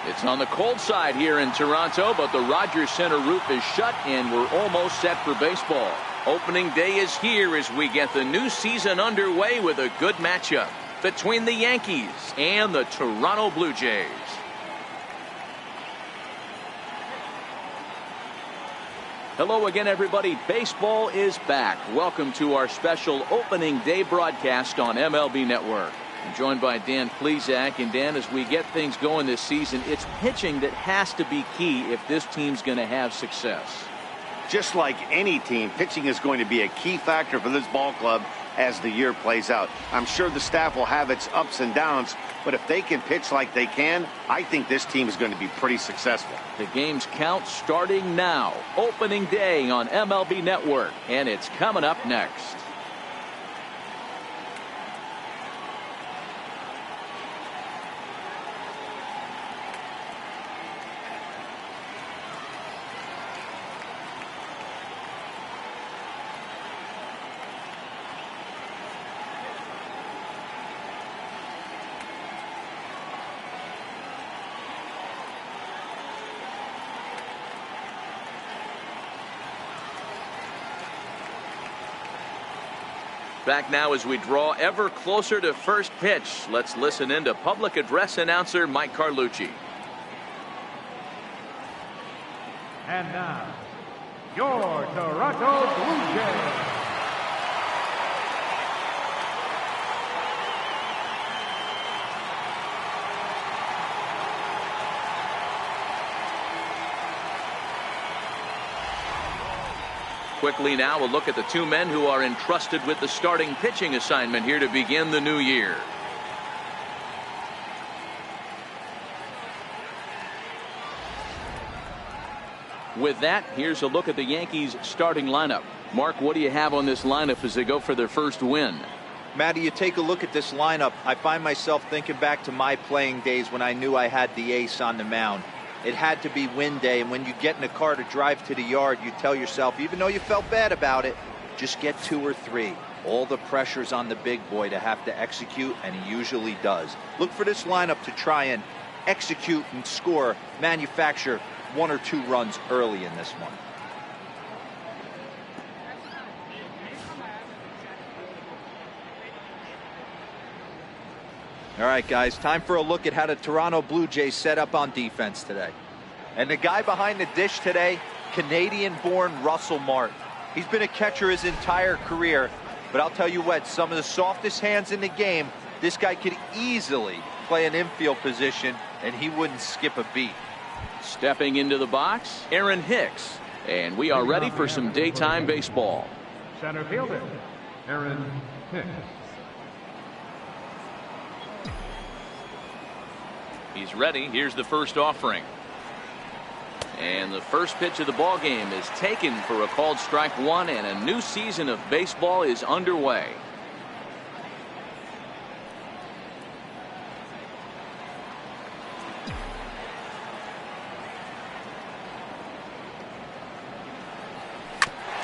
It's on the cold side here in Toronto, but the Rogers Center roof is shut and we're almost set for baseball. Opening day is here as we get the new season underway with a good matchup between the Yankees and the Toronto Blue Jays. Hello again, everybody. Baseball is back. Welcome to our special opening day broadcast on MLB Network. I'm joined by Dan Plesac. And Dan, as we get things going this season, it's pitching that has to be key if this team's going to have success. Just like any team, pitching is going to be a key factor for this ball club as the year plays out. I'm sure the staff will have its ups and downs, but if they can pitch like they can, I think this team is going to be pretty successful. The game's count starting now. Opening day on MLB Network, and it's coming up next. Back now as we draw ever closer to first pitch. Let's listen in to public address announcer Mike Carlucci. And now, your Toronto Blue Jays. Quickly now, a look at the two men who are entrusted with the starting pitching assignment here to begin the new year. With that, here's a look at the Yankees starting lineup. Mark, what do you have on this lineup as they go for their first win? Matty, you take a look at this lineup. I find myself thinking back to my playing days when I knew I had the ace on the mound. It had to be win day, and when you get in a car to drive to the yard, you tell yourself, even though you felt bad about it, just get 2 or 3. All the pressure's on the big boy to have to execute, and he usually does. Look for this lineup to try and execute and score, manufacture 1 or 2 runs early in this one. All right, guys, time for a look at how the Toronto Blue Jays set up on defense today. And the guy behind the dish today, Canadian-born Russell Martin. He's been a catcher his entire career, but I'll tell you what, some of the softest hands in the game, this guy could easily play an infield position, and he wouldn't skip a beat. Stepping into the box, Aaron Hicks. And we are ready for some daytime baseball. Center fielder, Aaron Hicks. He's ready. Here's the first offering. And the first pitch of the ball game is taken for a called strike 1, and a new season of baseball is underway.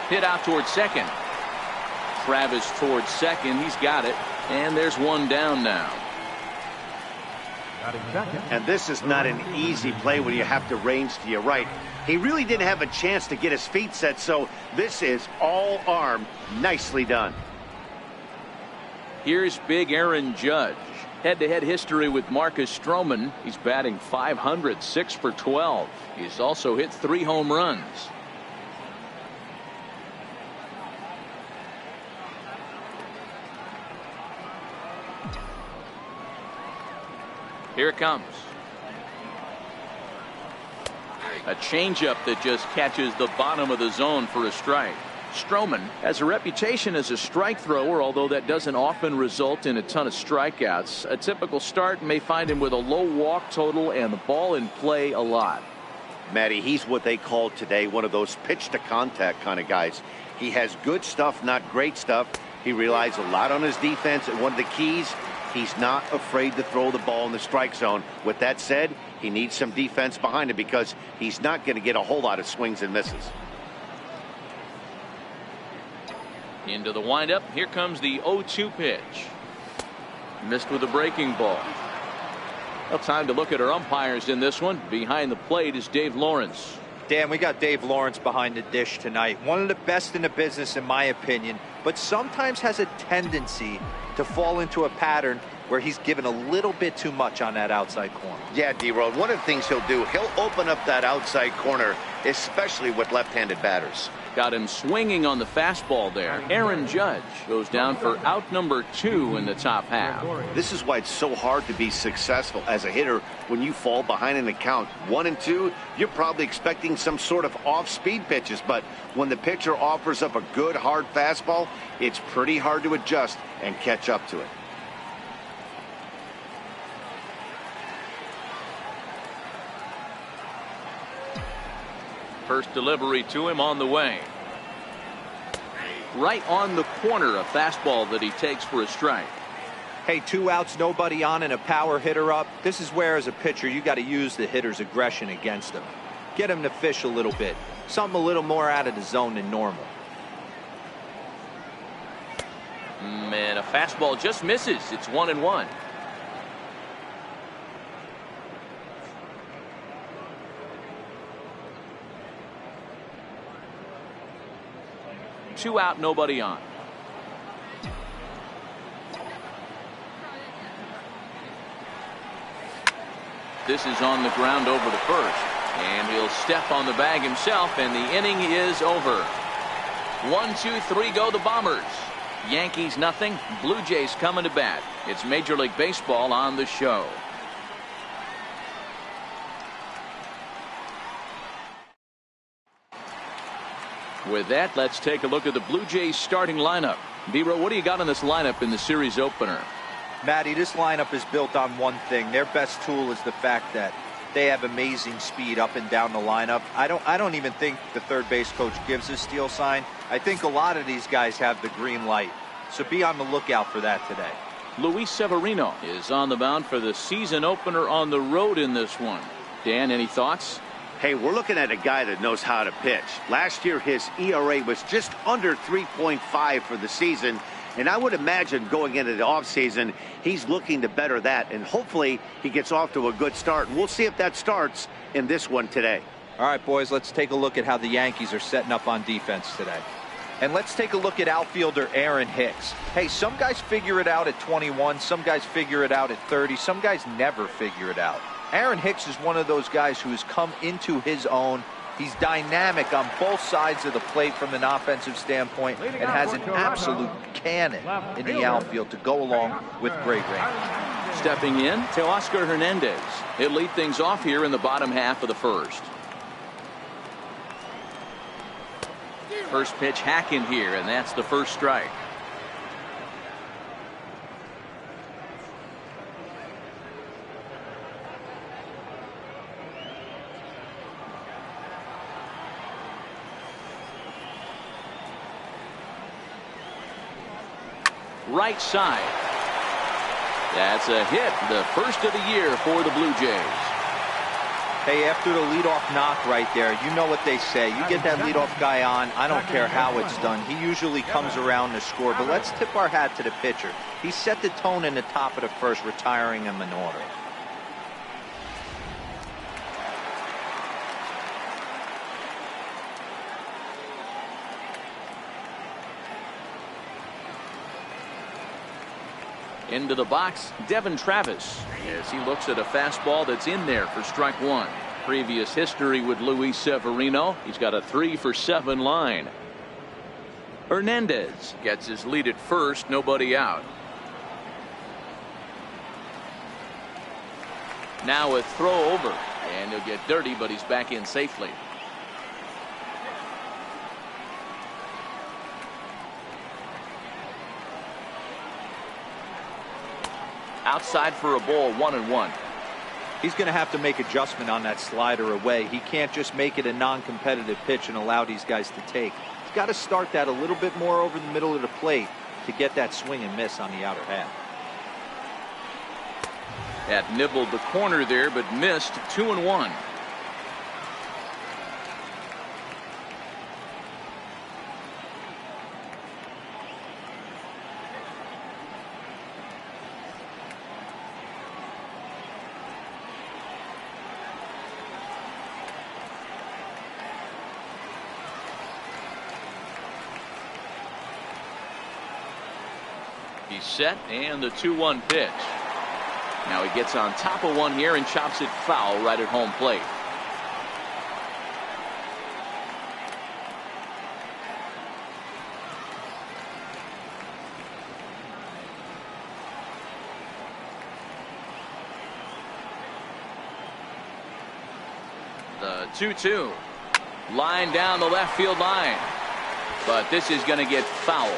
Hit out towards second. Travis towards second. He's got it. And there's one down now. And this is not an easy play when you have to range to your right. He really didn't have a chance to get his feet set, so this is all arm. Nicely done. Here's big Aaron Judge. Head-to-head history with Marcus Stroman. He's batting .500, 6 for 12. He's also hit 3 home runs. Here it comes. A changeup that just catches the bottom of the zone for a strike. Stroman has a reputation as a strike thrower, although that doesn't often result in a ton of strikeouts. A typical start may find him with a low walk total and the ball in play a lot. Matty, he's what they call today one of those pitch to contact kind of guys. He has good stuff, not great stuff. He relies a lot on his defense, and one of the keys, he's not afraid to throw the ball in the strike zone. With that said, he needs some defense behind him because he's not going to get a whole lot of swings and misses. Into the windup. Here comes the 0-2 pitch. Missed with a breaking ball. Well, time to look at our umpires in this one. Behind the plate is Dave Lawrence. Dan, we got Dave Lawrence behind the dish tonight. One of the best in the business, in my opinion, but sometimes has a tendency to fall into a pattern where he's given a little bit too much on that outside corner. Yeah, D-Road, one of the things he'll do, he'll open up that outside corner, especially with left-handed batters. Got him swinging on the fastball there. Aaron Judge goes down for out number 2 in the top half. This is why it's so hard to be successful as a hitter when you fall behind in the count 1 and 2. You're probably expecting some sort of off-speed pitches, but when the pitcher offers up a good hard fastball, it's pretty hard to adjust and catch up to it. First delivery to him on the way. Right on the corner, a fastball that he takes for a strike. Hey, 2 outs, nobody on, and a power hitter up. This is where, as a pitcher, you got to use the hitter's aggression against him. Get him to fish a little bit. Something a little more out of the zone than normal. Man, a fastball just misses. It's 1-1. Two out, nobody on. This is on the ground over the first, and he'll step on the bag himself, and the inning is over. 1, 2, 3 go the Bombers. Yankees nothing, Blue Jays coming to bat. It's Major League Baseball on the show. With that, let's take a look at the Blue Jays starting lineup. D-Row, what do you got on this lineup in the series opener? Matty, this lineup is built on one thing. Their best tool is the fact that they have amazing speed up and down the lineup. I don't even think the third base coach gives a steal sign. I think a lot of these guys have the green light. So be on the lookout for that today. Luis Severino is on the mound for the season opener on the road in this one. Dan, any thoughts? Hey, we're looking at a guy that knows how to pitch. Last year, his ERA was just under 3.5 for the season. And I would imagine going into the offseason, he's looking to better that. And hopefully he gets off to a good start. And we'll see if that starts in this one today. All right, boys, let's take a look at how the Yankees are setting up on defense today. And let's take a look at outfielder Aaron Hicks. Hey, some guys figure it out at 21. Some guys figure it out at 30. Some guys never figure it out. Aaron Hicks is one of those guys who has come into his own. He's dynamic on both sides of the plate from an offensive standpoint and has an absolute cannon in the outfield to go along with great range. Stepping in, Teoscar Hernandez. He'll lead things off here in the bottom half of the first. First pitch hacking here, and that's the first strike. Right side. That's a hit, the first of the year for the Blue Jays. Hey, after the leadoff knock right there, you know what they say. You get that leadoff guy on, I don't care how it's done. He usually comes around to score, but let's tip our hat to the pitcher. He set the tone in the top of the first, retiring him in order. Into the box, Devin Travis, as he looks at a fastball that's in there for strike 1. Previous history with Luis Severino. He's got a 3-for-7 line. Hernandez gets his lead at first, nobody out. Now a throw over, and he'll get dirty, but he's back in safely. Outside for a ball, 1-1. He's going to have to make adjustment on that slider away. He can't just make it a non-competitive pitch and allow these guys to take. He's got to start that a little bit more over the middle of the plate to get that swing and miss on the outer half. That nibbled the corner there, but missed. 2-1. He's set, and the 2-1 pitch. Now he gets on top of one here and chops it foul right at home plate. The 2-2. Line down the left field line. But this is going to get foul.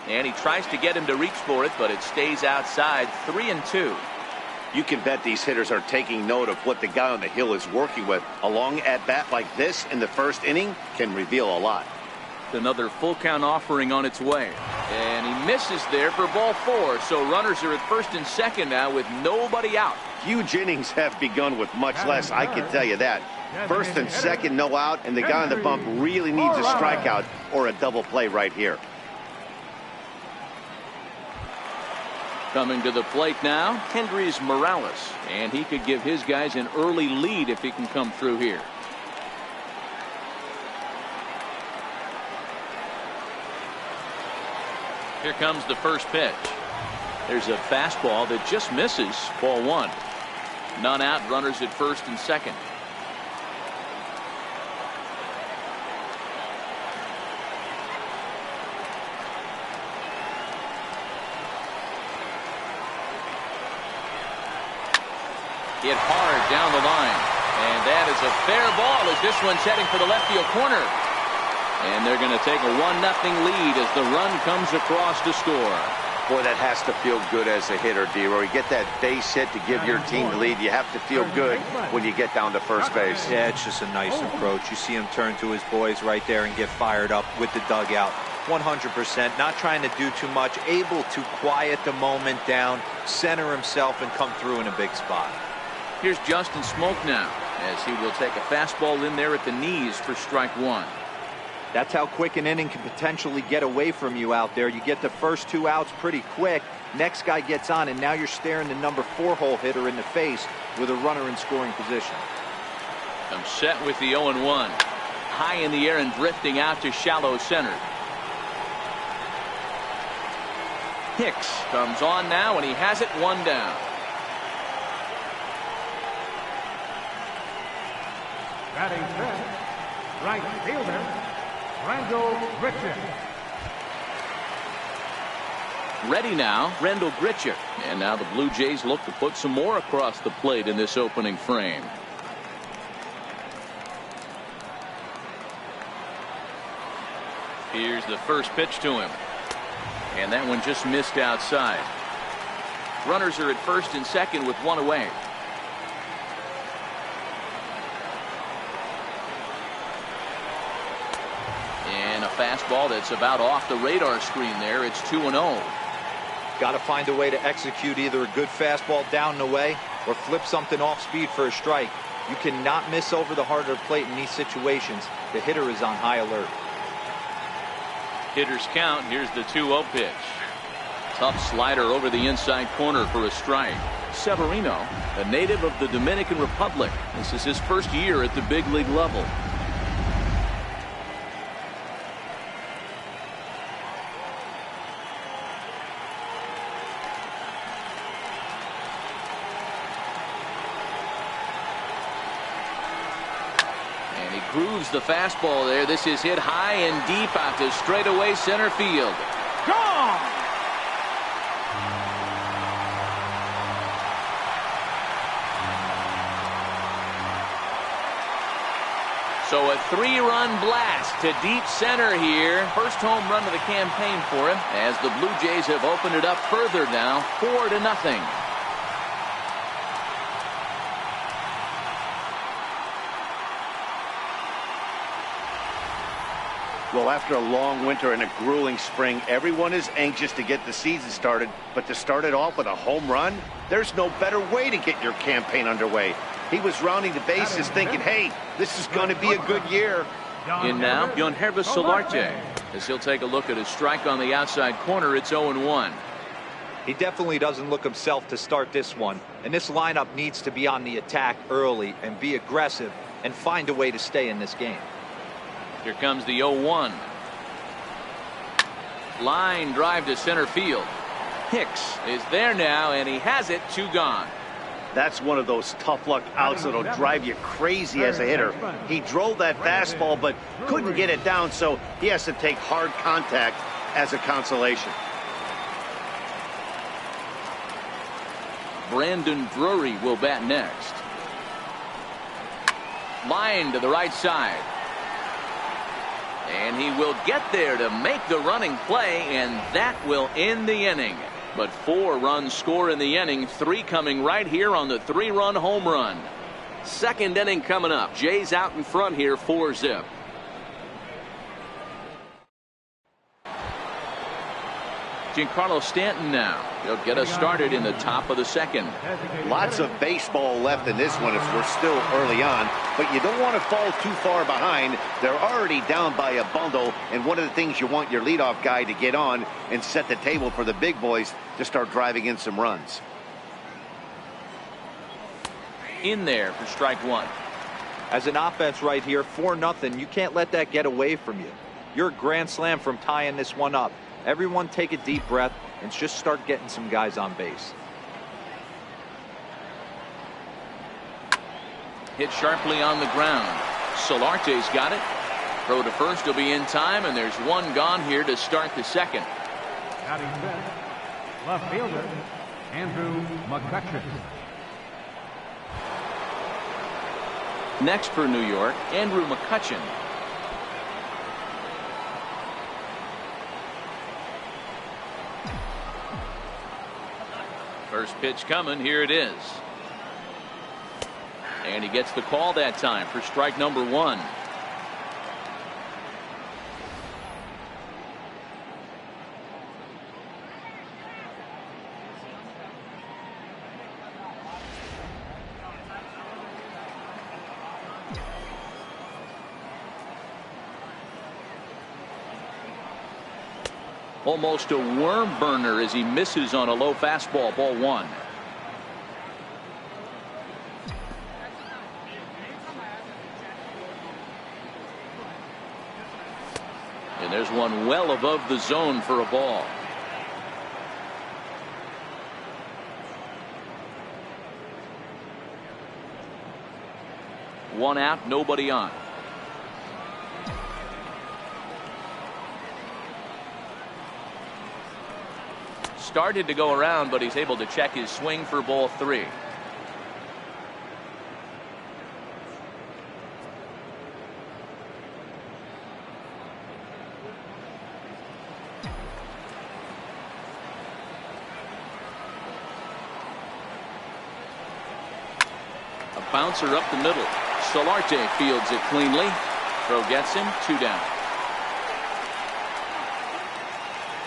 And he tries to get him to reach for it, but it stays outside. 3-2. You can bet these hitters are taking note of what the guy on the hill is working with. A long at bat like this in the first inning can reveal a lot. Another full count offering on its way, and he misses there for ball 4. So runners are at first and second now with nobody out. Huge innings have begun with much less, I can tell you that. First and second, no out, and the guy on the bump really needs a strikeout or a double play right here. Coming to the plate now, Hendrys Morales, and he could give his guys an early lead if he can come through here. Here comes the first pitch. There's a fastball that just misses. Ball 1. None out, runners at first and second. Hit hard down the line, and that is a fair ball as this one's heading for the left field corner. And they're going to take a 1-0 lead as the run comes across to score. Boy, that has to feel good as a hitter, D-Roy. You get that base hit to give your team the lead. You have to feel good when you get down to first base. Yeah, it's just a nice approach. You see him turn to his boys right there and get fired up with the dugout. 100%, not trying to do too much, able to quiet the moment down, center himself, and come through in a big spot. Here's Justin Smoke now, as he will take a fastball in there at the knees for strike 1. That's how quick an inning can potentially get away from you out there. You get the first 2 outs pretty quick. Next guy gets on, and now you're staring the number 4 hole hitter in the face with a runner in scoring position. I'm set with the 0-1. High in the air and drifting out to shallow center. Hicks comes on now, and he has it 1 down. Batting fifth, right fielder, Randall Grichuk. Ready now, Randall Grichuk. And now the Blue Jays look to put some more across the plate in this opening frame. Here's the first pitch to him. And that one just missed outside. Runners are at first and second with 1 away. And a fastball that's about off the radar screen there. It's 2-0. Got to find a way to execute either a good fastball down and away or flip something off speed for a strike. You cannot miss over the heart of the plate in these situations. The hitter is on high alert. Hitters count. Here's the 2-0 pitch. Tough slider over the inside corner for a strike. Severino, a native of the Dominican Republic. This is his first year at the big league level. And he grooves the fastball there. This is hit high and deep out to straightaway center field. Gone! So a 3-run blast to deep center here. First home run of the campaign for him as the Blue Jays have opened it up further now, 4-0. Well, after a long winter and a grueling spring, everyone is anxious to get the season started. But to start it off with a home run, there's no better way to get your campaign underway. He was rounding the bases thinking, hey, this is going to be a good year. In now, Yankees Solarte, as he'll take a look at his strike on the outside corner. It's 0-1. He definitely doesn't look himself to start this one, and this lineup needs to be on the attack early and be aggressive and find a way to stay in this game. Here comes the 0-1. Line drive to center field. Hicks is there now, and he has it. 2 gone. That's one of those tough luck outs that'll drive you crazy as a hitter. He drove that fastball but couldn't get it down, so he has to take hard contact as a consolation. Brandon Drury will bat next. Line to the right side. And he will get there to make the running play, and that will end the inning. But 4 runs score in the inning, 3 coming right here on the 3-run home run. Second inning coming up. Jays out in front here, 4-zip. Giancarlo Stanton now. He'll get us started in the top of the second. Lots of baseball left in this one as we're still early on, but you don't want to fall too far behind. They're already down by a bundle, and one of the things you want your leadoff guy to get on and set the table for the big boys to start driving in some runs. In there for strike 1. As an offense right here, 4-0, you can't let that get away from you. You're a grand slam from tying this one up. Everyone take a deep breath and just start getting some guys on base. Hit sharply on the ground. Solarte's got it. Throw to first will be in time, and there's 1 gone here to start the second. Batting fifth, left fielder, Andrew McCutcheon. Next for New York, Andrew McCutcheon. First pitch coming. Here it is. And he gets the call that time for strike number 1. Almost a worm burner as he misses on a low fastball. Ball 1. And there's one well above the zone for a ball. One out, nobody on. Started to go around, but he's able to check his swing for ball 3. A bouncer up the middle. Solarte fields it cleanly. Throw gets him. 2 down.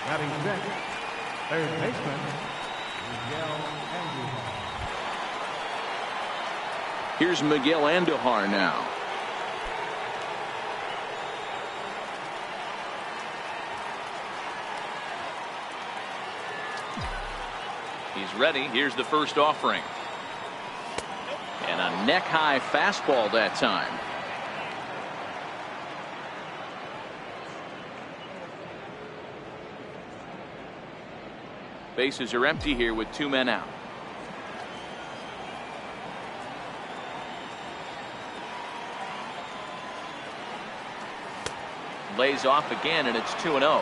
Batting sixth, third baseman, Miguel Andujar. Here's Miguel Andujar now. He's ready. Here's the first offering. And a neck-high fastball that time. Bases are empty here with 2 men out. Lays off again, and it's 2-0.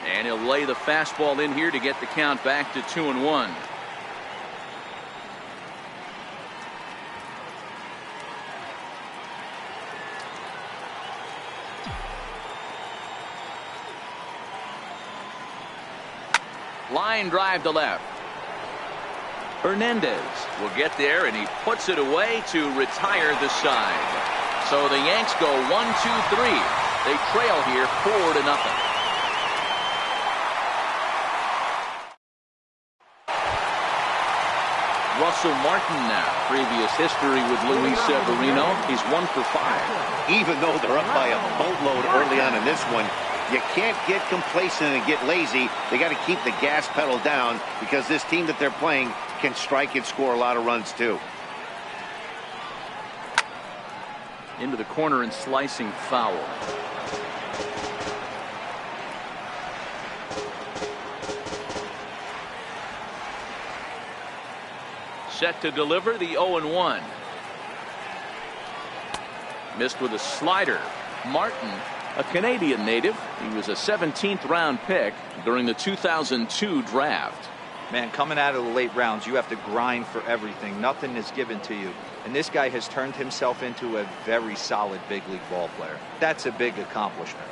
And he'll lay the fastball in here to get the count back to 2-1. Line drive to left. Hernandez will get there, and he puts it away to retire the side. So the Yanks go 1-2-3. They trail here 4-0. Russell Martin now. Previous history with Luis Severino. He's 1 for 5. Even though they're up by a boatload early on in this one, you can't get complacent and get lazy. They got to keep the gas pedal down because this team that they're playing can strike and score a lot of runs too. Into the corner and slicing foul. Set to deliver the 0-1. Missed with a slider. Martin, a Canadian native. He was a 17th round pick during the 2002 draft. Man, coming out of the late rounds, you have to grind for everything. Nothing is given to you. And this guy has turned himself into a very solid big league ball player. That's a big accomplishment.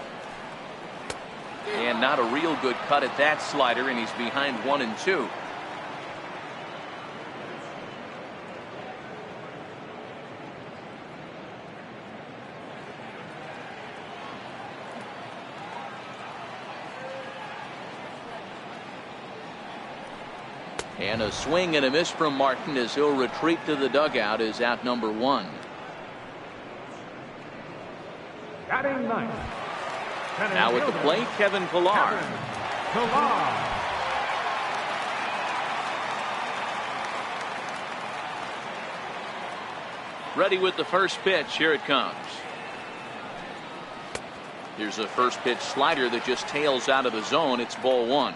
And not a real good cut at that slider, and he's behind 1-2. And a swing and a miss from Martin as he'll retreat to the dugout is out number 1. Batting ninth. Now at the plate, Kevin Pillar. Ready with the first pitch. Here it comes. Here's a first pitch slider that just tails out of the zone. It's ball 1.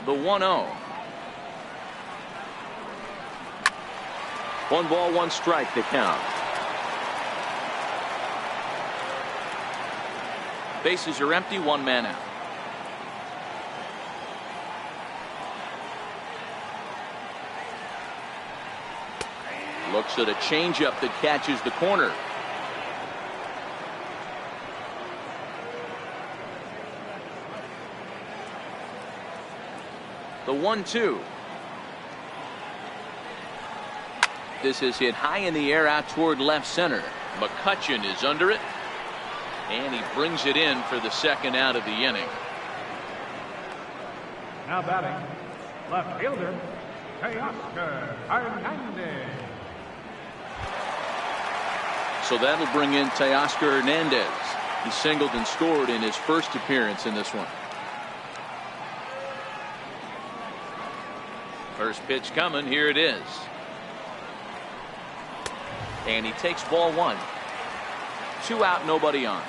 The 1-0. 1 ball, 1 strike to count. Bases are empty, 1 man out. Looks at a changeup that catches the corner. The 1-2. This is hit high in the air out toward left center. McCutchen is under it. And he brings it in for the second out of the inning. Now batting, left fielder, Teoscar Hernandez. So that'll bring in Teoscar Hernandez. He singled and scored in his first appearance in this one. First pitch coming. Here it is. And he takes ball 1. 2 out, nobody on.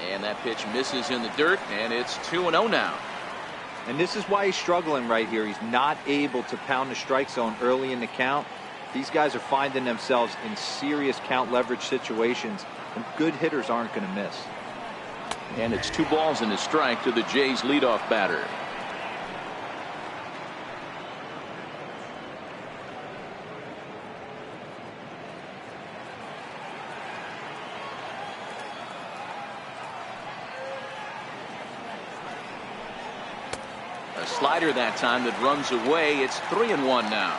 And that pitch misses in the dirt, and it's 2-0 now. And this is why he's struggling right here. He's not able to pound the strike zone early in the count. These guys are finding themselves in serious count leverage situations, and good hitters aren't going to miss. And it's 2 balls and a strike to the Jays leadoff batter. A slider that time that runs away. It's 3-1 now.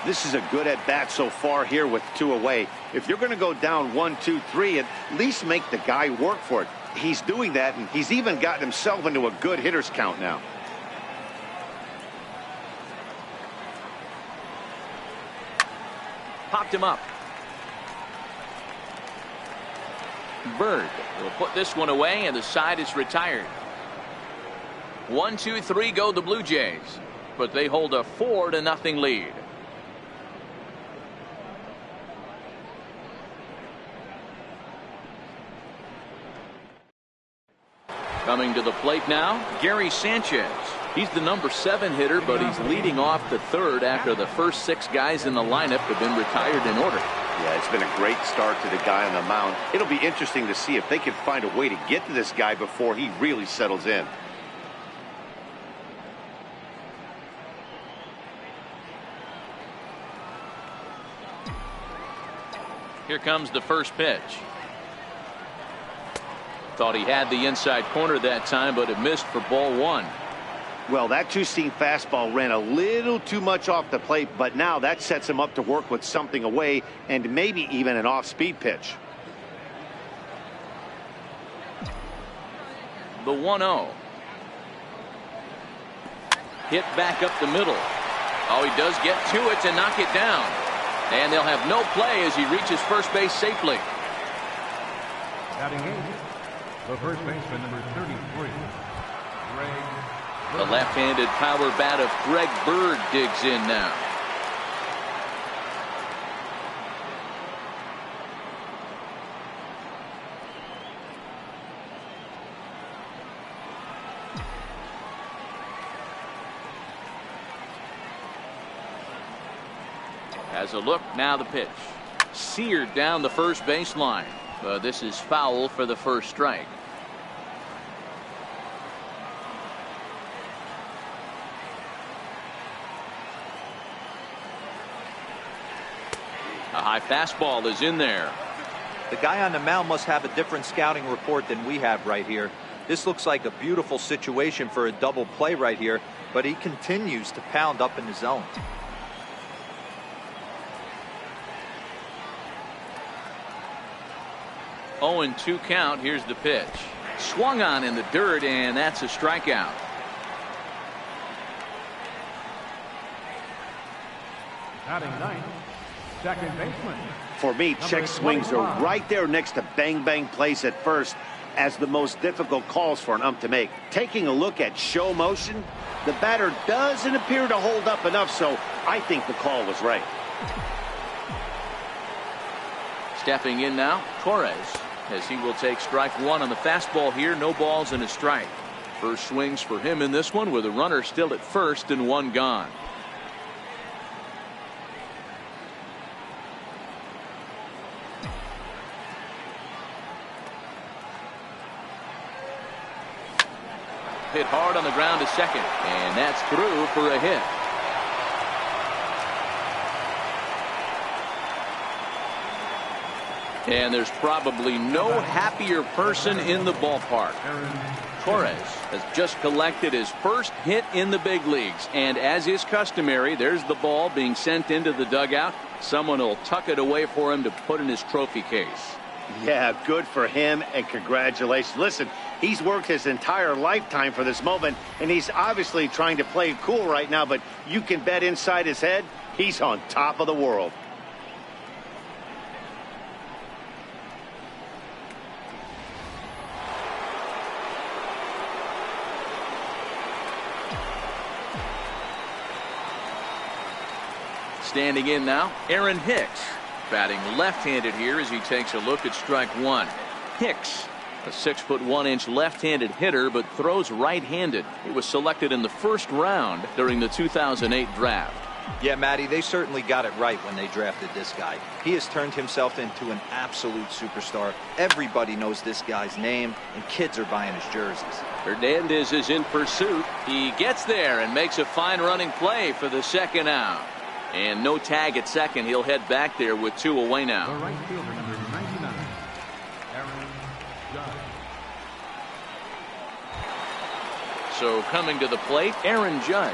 This is a good at bat so far here with 2 away. If you're going to go down 1, 2, 3, at least make the guy work for it. He's doing that, and he's even gotten himself into a good hitter's count now. Popped him up. Bird will put this one away, and the side is retired. 1, 2, 3 go the Blue Jays, but they hold a 4-0 lead. Coming to the plate now, Gary Sanchez. He's the number 7 hitter, but he's leading off the 3rd after the first 6 guys in the lineup have been retired in order. Yeah, it's been a great start to the guy on the mound. It'll be interesting to see if they can find a way to get to this guy before he really settles in. Here comes the first pitch. Thought he had the inside corner that time, but it missed for ball 1. Well, that two-seam fastball ran a little too much off the plate, but now that sets him up to work with something away and maybe even an off-speed pitch. The 1-0. Hit back up the middle. Oh, he does get to it to knock it down. And they'll have no play as he reaches first base safely. Batting eighth, the first baseman, number 33, Greg. The left-handed power bat of Greg Bird digs in now. As a look, now the pitch. Seared down the first baseline. But this is foul for the first strike. A high fastball is in there. The guy on the mound must have a different scouting report than we have right here. This looks like a beautiful situation for a double play right here, but he continues to pound up in the zone. Oh, and 2 count. Here's the pitch. Swung on in the dirt, and that's a strikeout. Batting ninth, second baseman. For me, check swings are right there next to bang bang plays at first as the most difficult calls for an ump to make. Taking a look at show motion, the batter doesn't appear to hold up enough, so I think the call was right. Stepping in now, Torres, as he will take strike 1 on the fastball here. No balls and a strike. First swings for him in this one with a runner still at first and 1 gone. Hit hard on the ground to second, and that's through for a hit. And there's probably no happier person in the ballpark. Torres has just collected his first hit in the big leagues, and as is customary, there's the ball being sent into the dugout. Someone will tuck it away for him to put in his trophy case. Yeah, good for him, and congratulations. Listen, he's worked his entire lifetime for this moment, and he's obviously trying to play it cool right now, but you can bet inside his head, he's on top of the world. Standing in now, Aaron Hicks, batting left-handed here as he takes a look at strike 1. Hicks, a 6'1" left-handed hitter, but throws right-handed. He was selected in the first round during the 2008 draft. Yeah, Matty, they certainly got it right when they drafted this guy. He has turned himself into an absolute superstar. Everybody knows this guy's name, and kids are buying his jerseys. Hernandez is in pursuit. He gets there and makes a fine running play for the second out. And no tag at second. He'll head back there with 2 away now. The right fielder, number 99, Aaron Judge. So coming to the plate, Aaron Judge.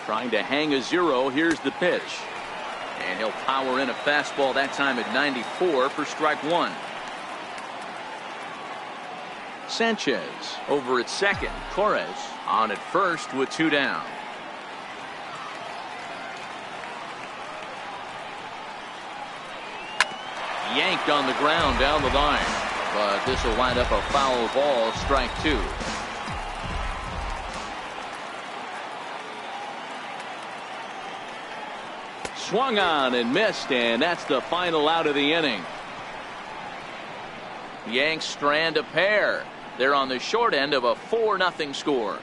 Trying to hang a 0. Here's the pitch. And he'll power in a fastball, that time at 94 for strike 1. Sanchez over at second. Torres on at first with 2 down. Yanked on the ground down the line. But this will wind up a foul ball, strike 2. Swung on and missed, and that's the final out of the inning. Yanks strand a pair. They're on the short end of a 4-0 score.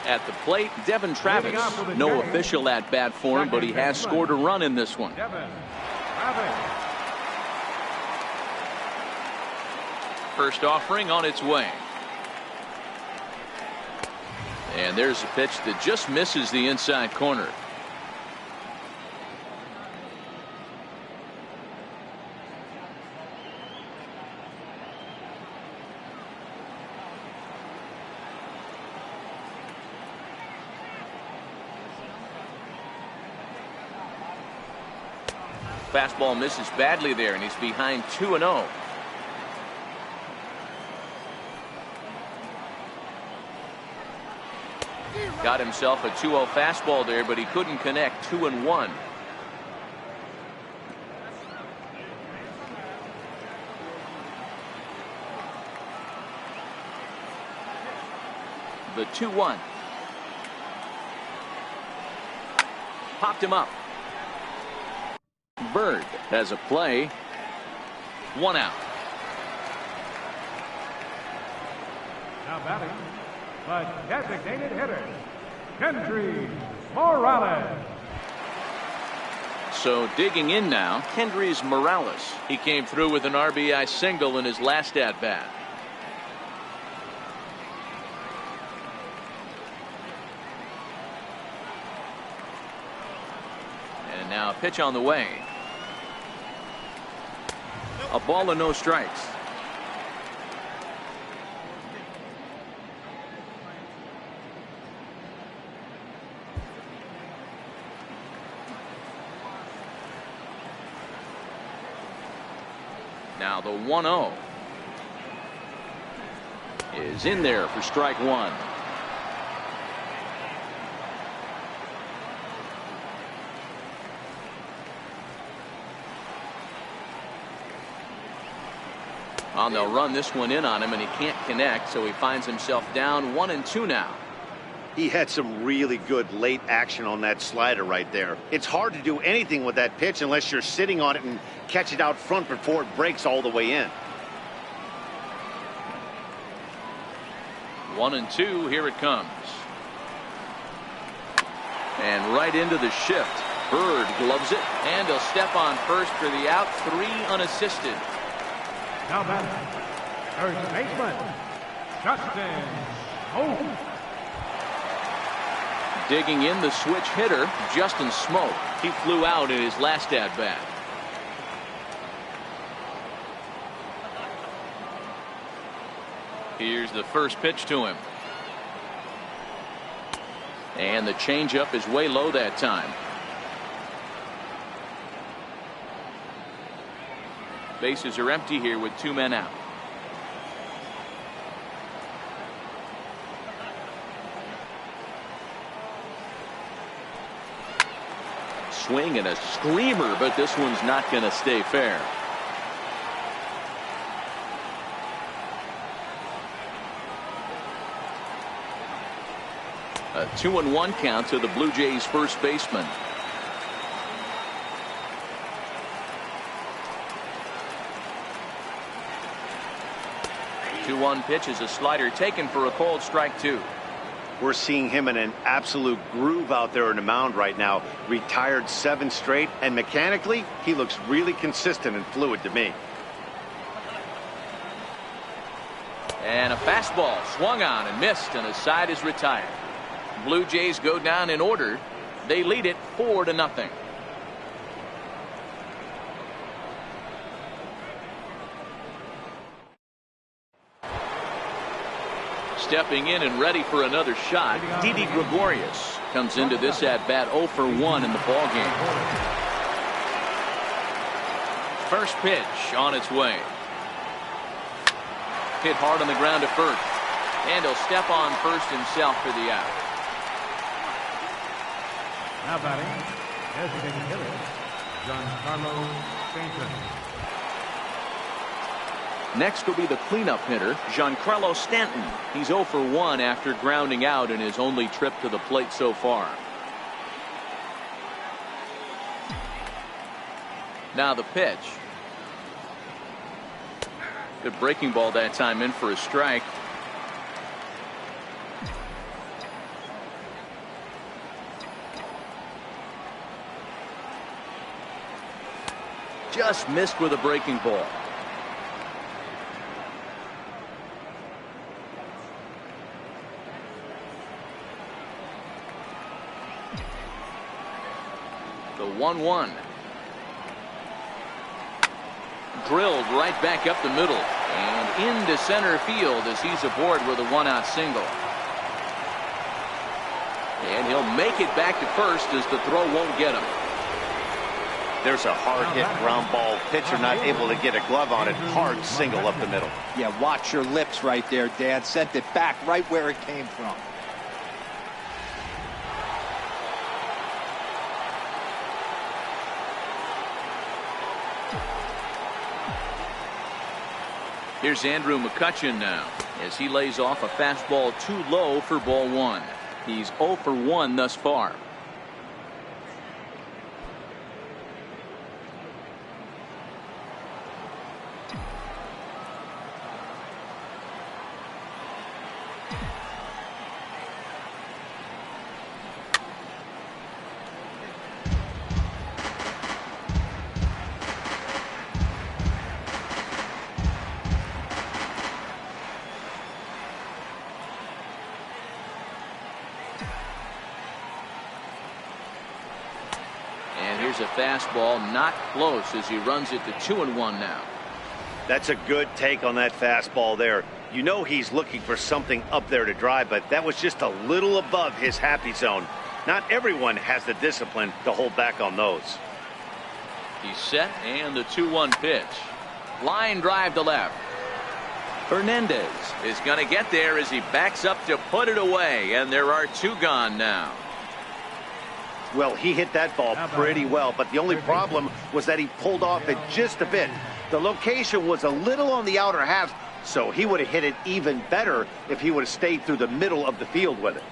At the plate, Devin Travis. No official at bat for him, but he has scored a run in this one. Devin Travis. First offering on its way. And there's a pitch that just misses the inside corner. Fastball misses badly there, and he's behind 2-0. Got himself a 2-0 fastball there, but he couldn't connect. 2-1. The 2-1. Popped him up. Bird has a play. 1 out. Now batting, the designated hitter, Kendry Morales. So digging in now, Kendrys Morales. He came through with an RBI single in his last at bat. And now a pitch on the way. A ball and no strikes. Now the 1-0 is in there for strike one. Well, they'll run this one in on him, and he can't connect, so he finds himself down 1-2 now. He had some really good late action on that slider right there. It's hard to do anything with that pitch unless you're sitting on it and catch it out front before it breaks all the way in. 1-2, here it comes. And right into the shift. Bird gloves it, and he'll step on first for the out. 3 unassisted. Now batting, first baseman, Justin Smoke. Digging in, the switch hitter, Justin Smoke. He flew out in his last at bat. Here's the first pitch to him. And the changeup is way low that time. Bases are empty here with 2 men out. Swing and a screamer, but this one's not going to stay fair. A 2-1 count to the Blue Jays first baseman. The 2-1 pitch is a slider taken for a called strike 2. We're seeing him in an absolute groove out there in the mound right now. Retired 7 straight, and mechanically, he looks really consistent and fluid to me. And a fastball swung on and missed, and his side is retired. Blue Jays go down in order. They lead it 4-0. Stepping in and ready for another shot, Didi Gregorius comes into this at bat 0 for 1 in the ball game. First pitch on its way. Hit hard on the ground to first, and he'll step on first himself for the out. Now batting, designated hitter, Giancarlo Stanton. Next will be the cleanup hitter, Giancarlo Stanton. He's 0 for 1 after grounding out in his only trip to the plate so far. Now the pitch. Good breaking ball that time, in for a strike. Just missed with a breaking ball. The 1-1. Drilled right back up the middle and into center field as he's aboard with a 1-out single. And he'll make it back to first as the throw won't get him. There's a hard hit ground ball. Pitcher not able to get a glove on it. Hard single up the middle. Yeah, watch your lips right there, Dan. Sent it back right where it came from. Here's Andrew McCutchen now as he lays off a fastball too low for ball 1. He's 0 for 1 thus far. Here's a fastball not close as he runs it to 2-1 now. That's a good take on that fastball there. You know he's looking for something up there to drive, but that was just a little above his happy zone. Not everyone has the discipline to hold back on those. He's set and the 2-1 pitch. Line drive to left. Hernandez is going to get there as he backs up to put it away, and there are 2 gone now. Well, he hit that ball pretty well, but the only problem was that he pulled off it just a bit. The location was a little on the outer half, so he would have hit it even better if he would have stayed through the middle of the field with it.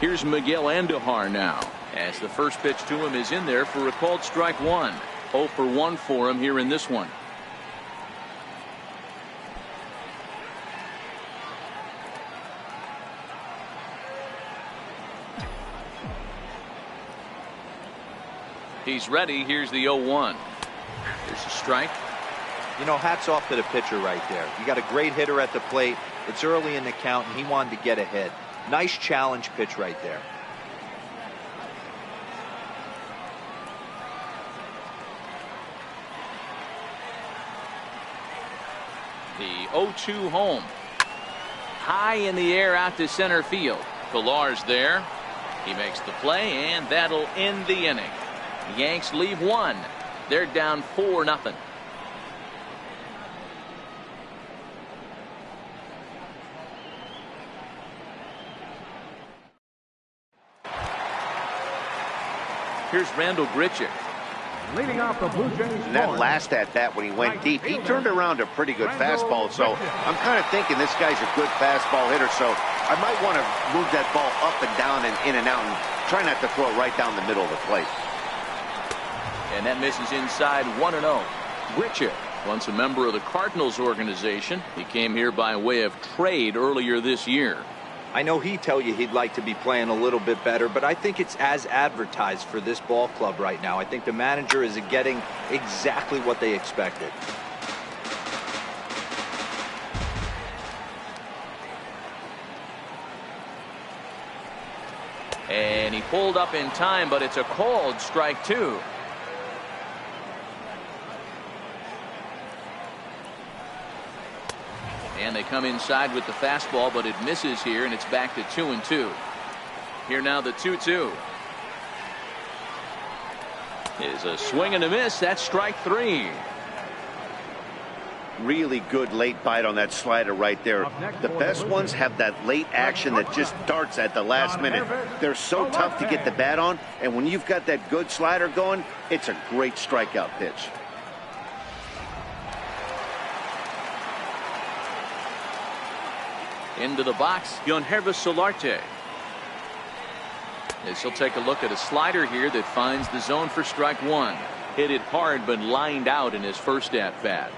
Here's Miguel Andujar now, as the first pitch to him is in there for a called strike 1. 0 for 1 for him here in this one. He's ready. Here's the 0-1. There's a strike. You know, hats off to the pitcher right there. You got a great hitter at the plate. It's early in the count, and he wanted to get ahead. Nice challenge pitch right there. The 0-2 home. High in the air out to center field. Pilar's there. He makes the play, and that'll end the inning. The Yanks leave 1. They're down 4-0. Here's Randall Grichuk. Leading off the Blue Jays. And that last at bat when he went deep, he turned around a pretty good fastball. So I'm kind of thinking this guy's a good fastball hitter. So I might want to move that ball up and down and in and out and try not to throw it right down the middle of the plate. And that misses inside 1-0. Grichuk, once a member of the Cardinals organization. He came here by way of trade earlier this year. I know he'd tell you he'd like to be playing a little bit better, but I think it's as advertised for this ball club right now. I think the manager is getting exactly what they expected. And he pulled up in time, but it's a called strike 2. And they come inside with the fastball, but it misses here, and it's back to 2-2. Here now the 2-2. Is a swing and a miss. That's strike 3. Really good late bite on that slider right there. The best ones have that late action that just darts at the last minute. They're so tough to get the bat on, and when you've got that good slider going, it's a great strikeout pitch. Into the box, Yangervis Solarte. As he'll take a look at a slider here that finds the zone for strike 1. Hit it hard, but lined out in his first at bat.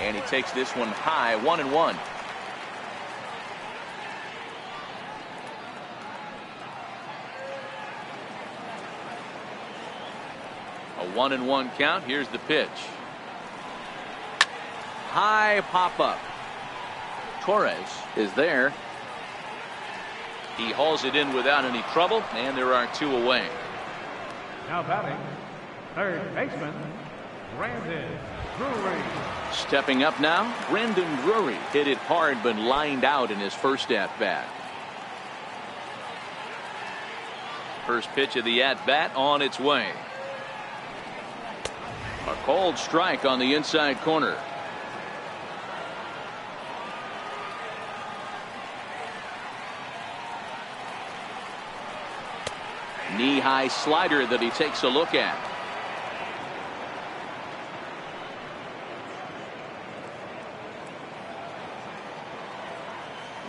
And he takes this one high, 1-1. 1-1 count. Here's the pitch. High pop up. Torres is there. He hauls it in without any trouble, and there are 2 away. Now batting, third baseman, Brandon Drury. Stepping up now, Brandon Drury hit it hard but lined out in his first at-bat. First pitch of the at-bat on its way. A cold strike on the inside corner. Knee-high slider that he takes a look at.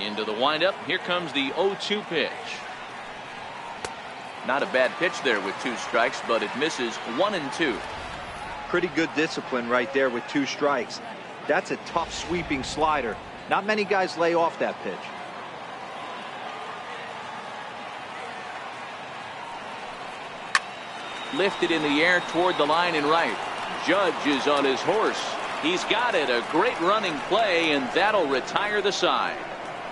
Into the windup. Here comes the 0-2 pitch. Not a bad pitch there with 2 strikes, but it misses 1-2. Pretty good discipline right there with 2 strikes. That's a tough sweeping slider. Not many guys lay off that pitch. Lifted in the air toward the line and right. Judge is on his horse. He's got it. A great running play, and that'll retire the side.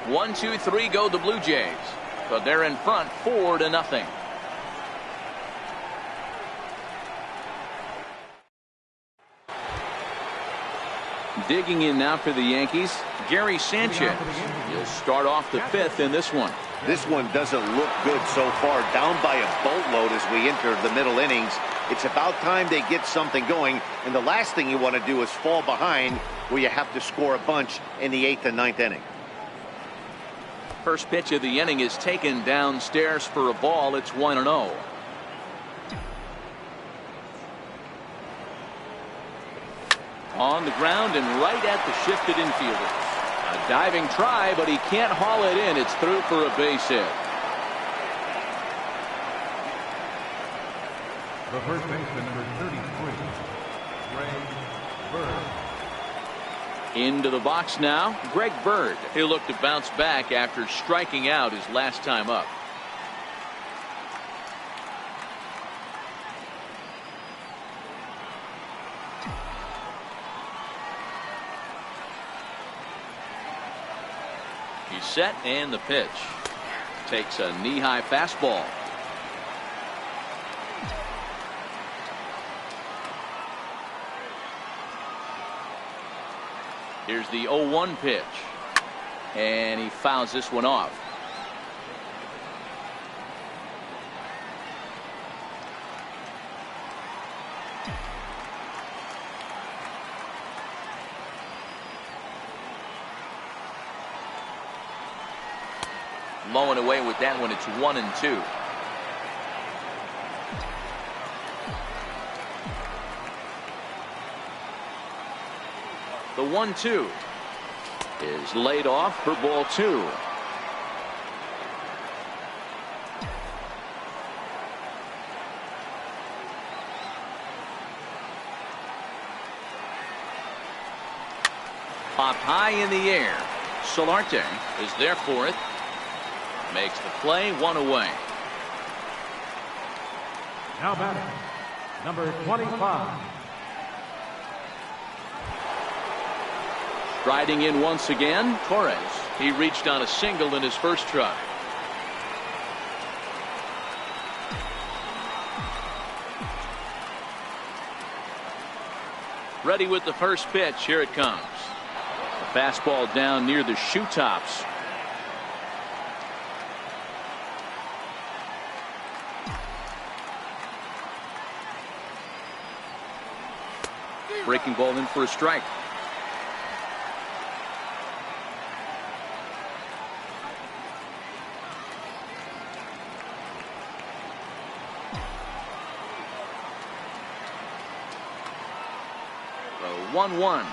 1-2-3 go the Blue Jays, but they're in front 4-0. Digging in now for the Yankees, Gary Sanchez. He'll start off the 5th in this one. This one doesn't look good so far. Down by a boatload as we enter the middle innings. It's about time they get something going, and the last thing you want to do is fall behind where you have to score a bunch in the 8th and 9th inning. First pitch of the inning is taken downstairs for a ball. It's 1-0. On the ground and right at the shifted infielder. A diving try, but he can't haul it in. It's through for a base hit. The first baseman, number 33, Greg Bird. Into the box now, Greg Bird. He'll look to bounce back after striking out his last time up. He's set, and the pitch. Takes a knee-high fastball. Here's the 0-1 pitch. And he fouls this one off. Low and away with that one. It's 1-2. The 1-2 is laid off for ball 2. Popped high in the air. Solarte is there for it. Makes the play, 1 away. Now batting, number 25. Riding in once again, Torres. He reached on a single in his first try. Ready with the first pitch. Here it comes. A fastball down near the shoe tops. Breaking ball in for a strike. The 1-1.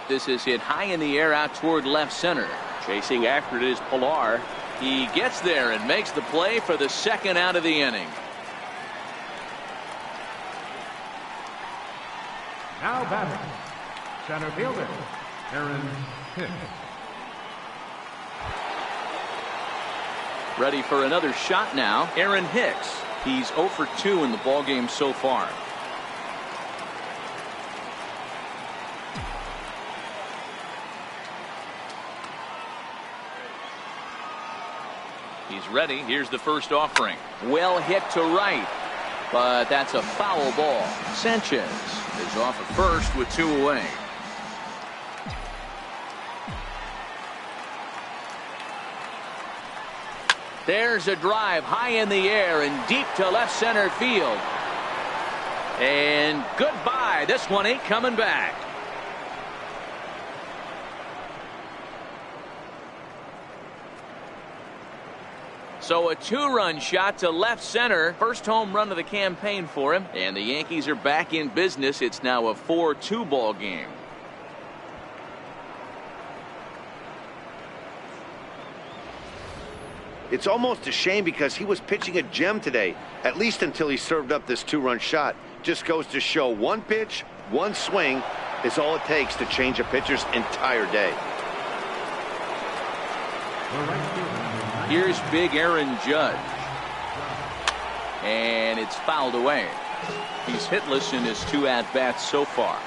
This is hit high in the air out toward left center. Chasing after it is Pilar. He gets there and makes the play for the second out of the inning. Now batting, center fielder, Aaron Hicks. Ready for another shot now, Aaron Hicks. He's 0 for 2 in the ballgame so far. He's ready. Here's the first offering. Well hit to right, but that's a foul ball. Sanchez is off at first with 2 away. There's a drive high in the air and deep to left center field. And goodbye. This one ain't coming back. So a 2-run shot to left center. First home run of the campaign for him. And the Yankees are back in business. It's now a 4-2 ball game. It's almost a shame because he was pitching a gem today, at least until he served up this 2-run shot. Just goes to show one pitch, one swing is all it takes to change a pitcher's entire day. Here's big Aaron Judge. And it's fouled away. He's hitless in his 2 at-bats so far.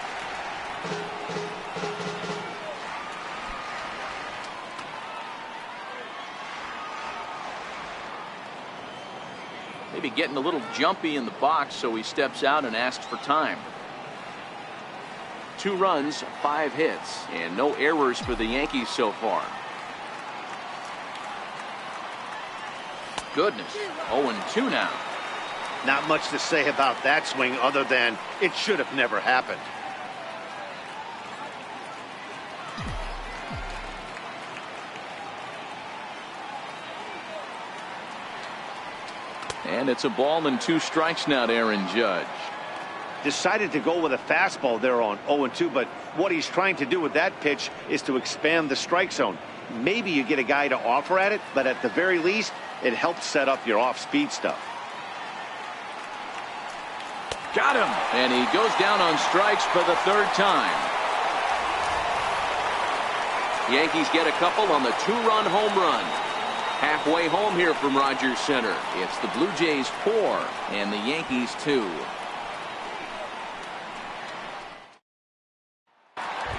Maybe getting a little jumpy in the box, so he steps out and asks for time. 2 runs, 5 hits, and no errors for the Yankees so far. Goodness, 0-2 now. Not much to say about that swing other than it should have never happened. And it's a ball and 2 strikes now to Aaron Judge. Decided to go with a fastball there on 0-2, but what he's trying to do with that pitch is to expand the strike zone. Maybe you get a guy to offer at it, but at the very least, it helps set up your off-speed stuff. Got him! And he goes down on strikes for the 3rd time. Yankees get a couple on the 2-run home run. Halfway home here from Rogers Center. It's the Blue Jays 4 and the Yankees 2.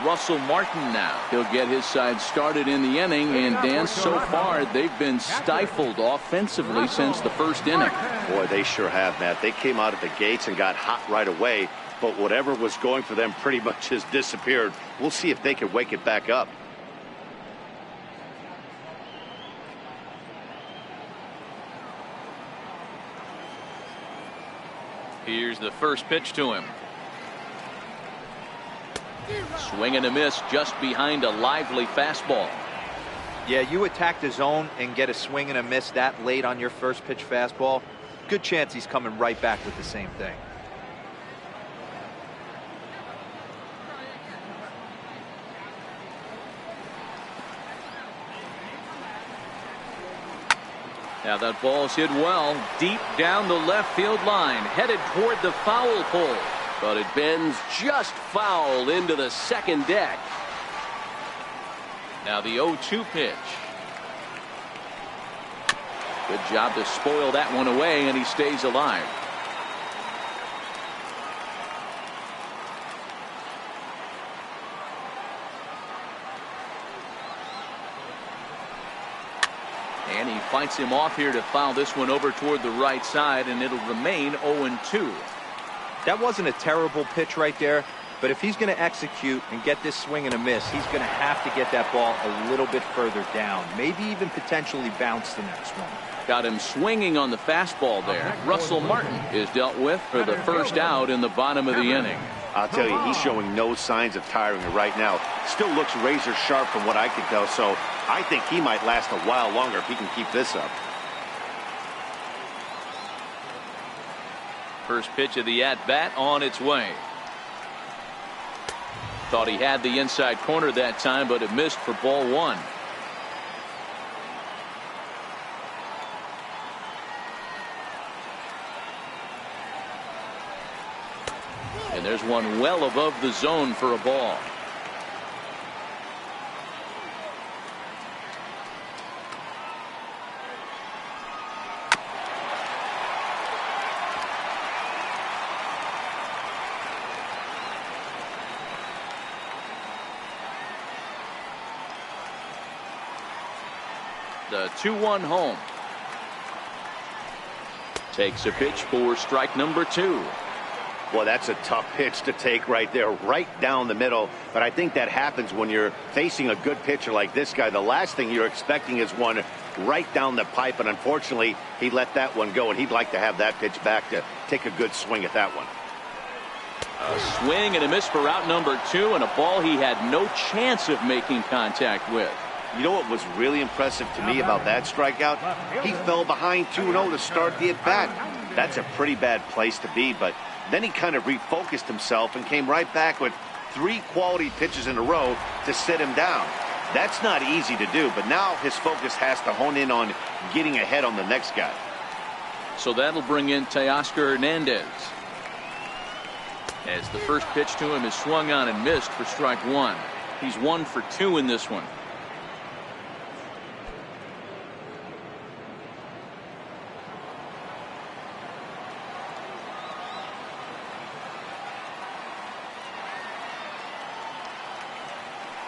Russell Martin now. He'll get his side started in the inning, and Dan, so far they've been stifled offensively since the 1st inning. Boy, they sure have, Matt. They came out of the gates and got hot right away, but whatever was going for them pretty much has disappeared. We'll see if they can wake it back up. Here's the first pitch to him. Swing and a miss just behind a lively fastball. Yeah, you attack the zone and get a swing and a miss that late on your first pitch fastball. Good chance he's coming right back with the same thing. Now that ball's hit well, deep down the left field line, headed toward the foul pole. But it bends just foul into the second deck. Now the 0-2 pitch. Good job to spoil that one away, and he stays alive. And he fights him off here to foul this one over toward the right side, and it'll remain 0-2. That wasn't a terrible pitch right there, but if he's going to execute and get this swing and a miss, he's going to have to get that ball a little bit further down, maybe even potentially bounce the next one. Got him swinging on the fastball there. Russell Martin is dealt with for the first out in the bottom of the inning. I'll tell you, he's showing no signs of tiring right now. Still looks razor sharp from what I can tell, so I think he might last a while longer if he can keep this up. First pitch of the at-bat on its way. Thought he had the inside corner that time, but it missed for ball 1. And there's one well above the zone for a ball. The 2-1 home. Takes a pitch for strike number 2. Well, that's a tough pitch to take right there, right down the middle. But I think that happens when you're facing a good pitcher like this guy. The last thing you're expecting is one right down the pipe, and unfortunately, he let that one go, and he'd like to have that pitch back to take a good swing at that one. A swing and a miss for out number 2, and a ball he had no chance of making contact with. You know what was really impressive to me about that strikeout? He fell behind 2-0 to start the at-bat. That's a pretty bad place to be, but then he kind of refocused himself and came right back with 3 quality pitches in a row to sit him down. That's not easy to do, but now his focus has to hone in on getting ahead on the next guy. So that'll bring in Teoscar Hernandez. As the first pitch to him is swung on and missed for strike 1. He's 1 for 2 in this one.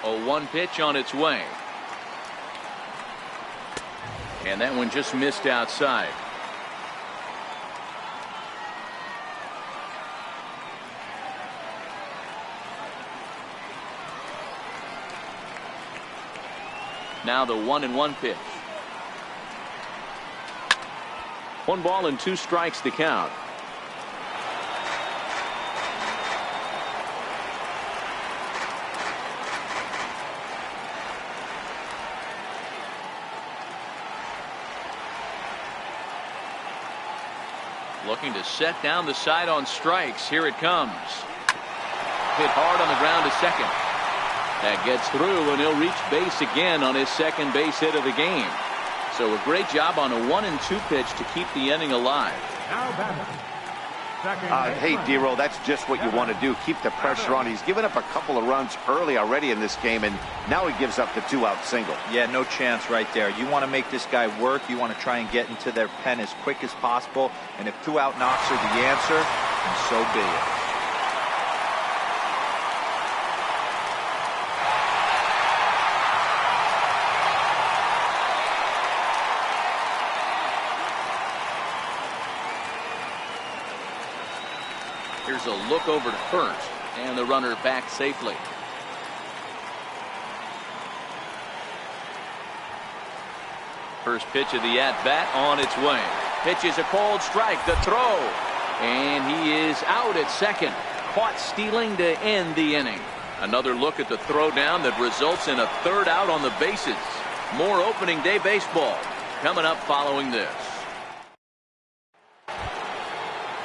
A 1 pitch on its way. And that one just missed outside. Now the 1-1 pitch. 1 ball and 2 strikes to count. Looking to set down the side on strikes. Here it comes. Hit hard on the ground to second. That gets through, and he'll reach base again on his second base hit of the game. So a great job on a 1-2 pitch to keep the inning alive. Hey, Dero, that's just what you want to do. Keep the pressure on. He's given up a couple of runs early already in this game, and now he gives up the 2-out single. Yeah, no chance right there. You want to make this guy work. You want to try and get into their pen as quick as possible. And if 2-out knocks are the answer, then so be it. Here's a look over to first, and the runner back safely. First pitch of the at-bat on its way. Pitch is a called strike. The throw, and he is out at second. Caught stealing to end the inning. Another look at the throw down that results in a 3rd out on the bases. More opening day baseball coming up following this.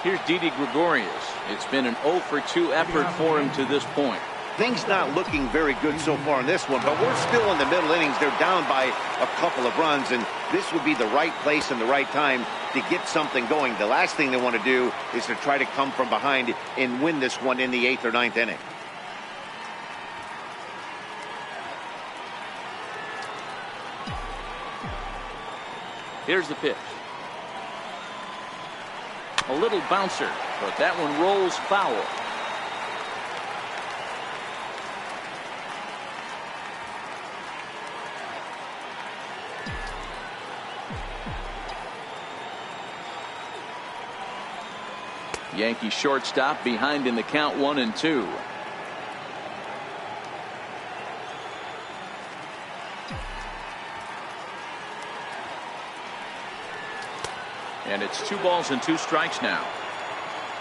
Here's Didi Gregorius. It's been an 0 for 2 effort for him to this point. Things not looking very good so far in this one, but we're still in the middle innings. They're down by a couple of runs, and this would be the right place and the right time to get something going. The last thing they want to do is to try to come from behind and win this one in the 8th or 9th inning. Here's the pitch. A little bouncer, but that one rolls foul. Yankee shortstop behind in the count 1-2. And it's 2 balls and 2 strikes now.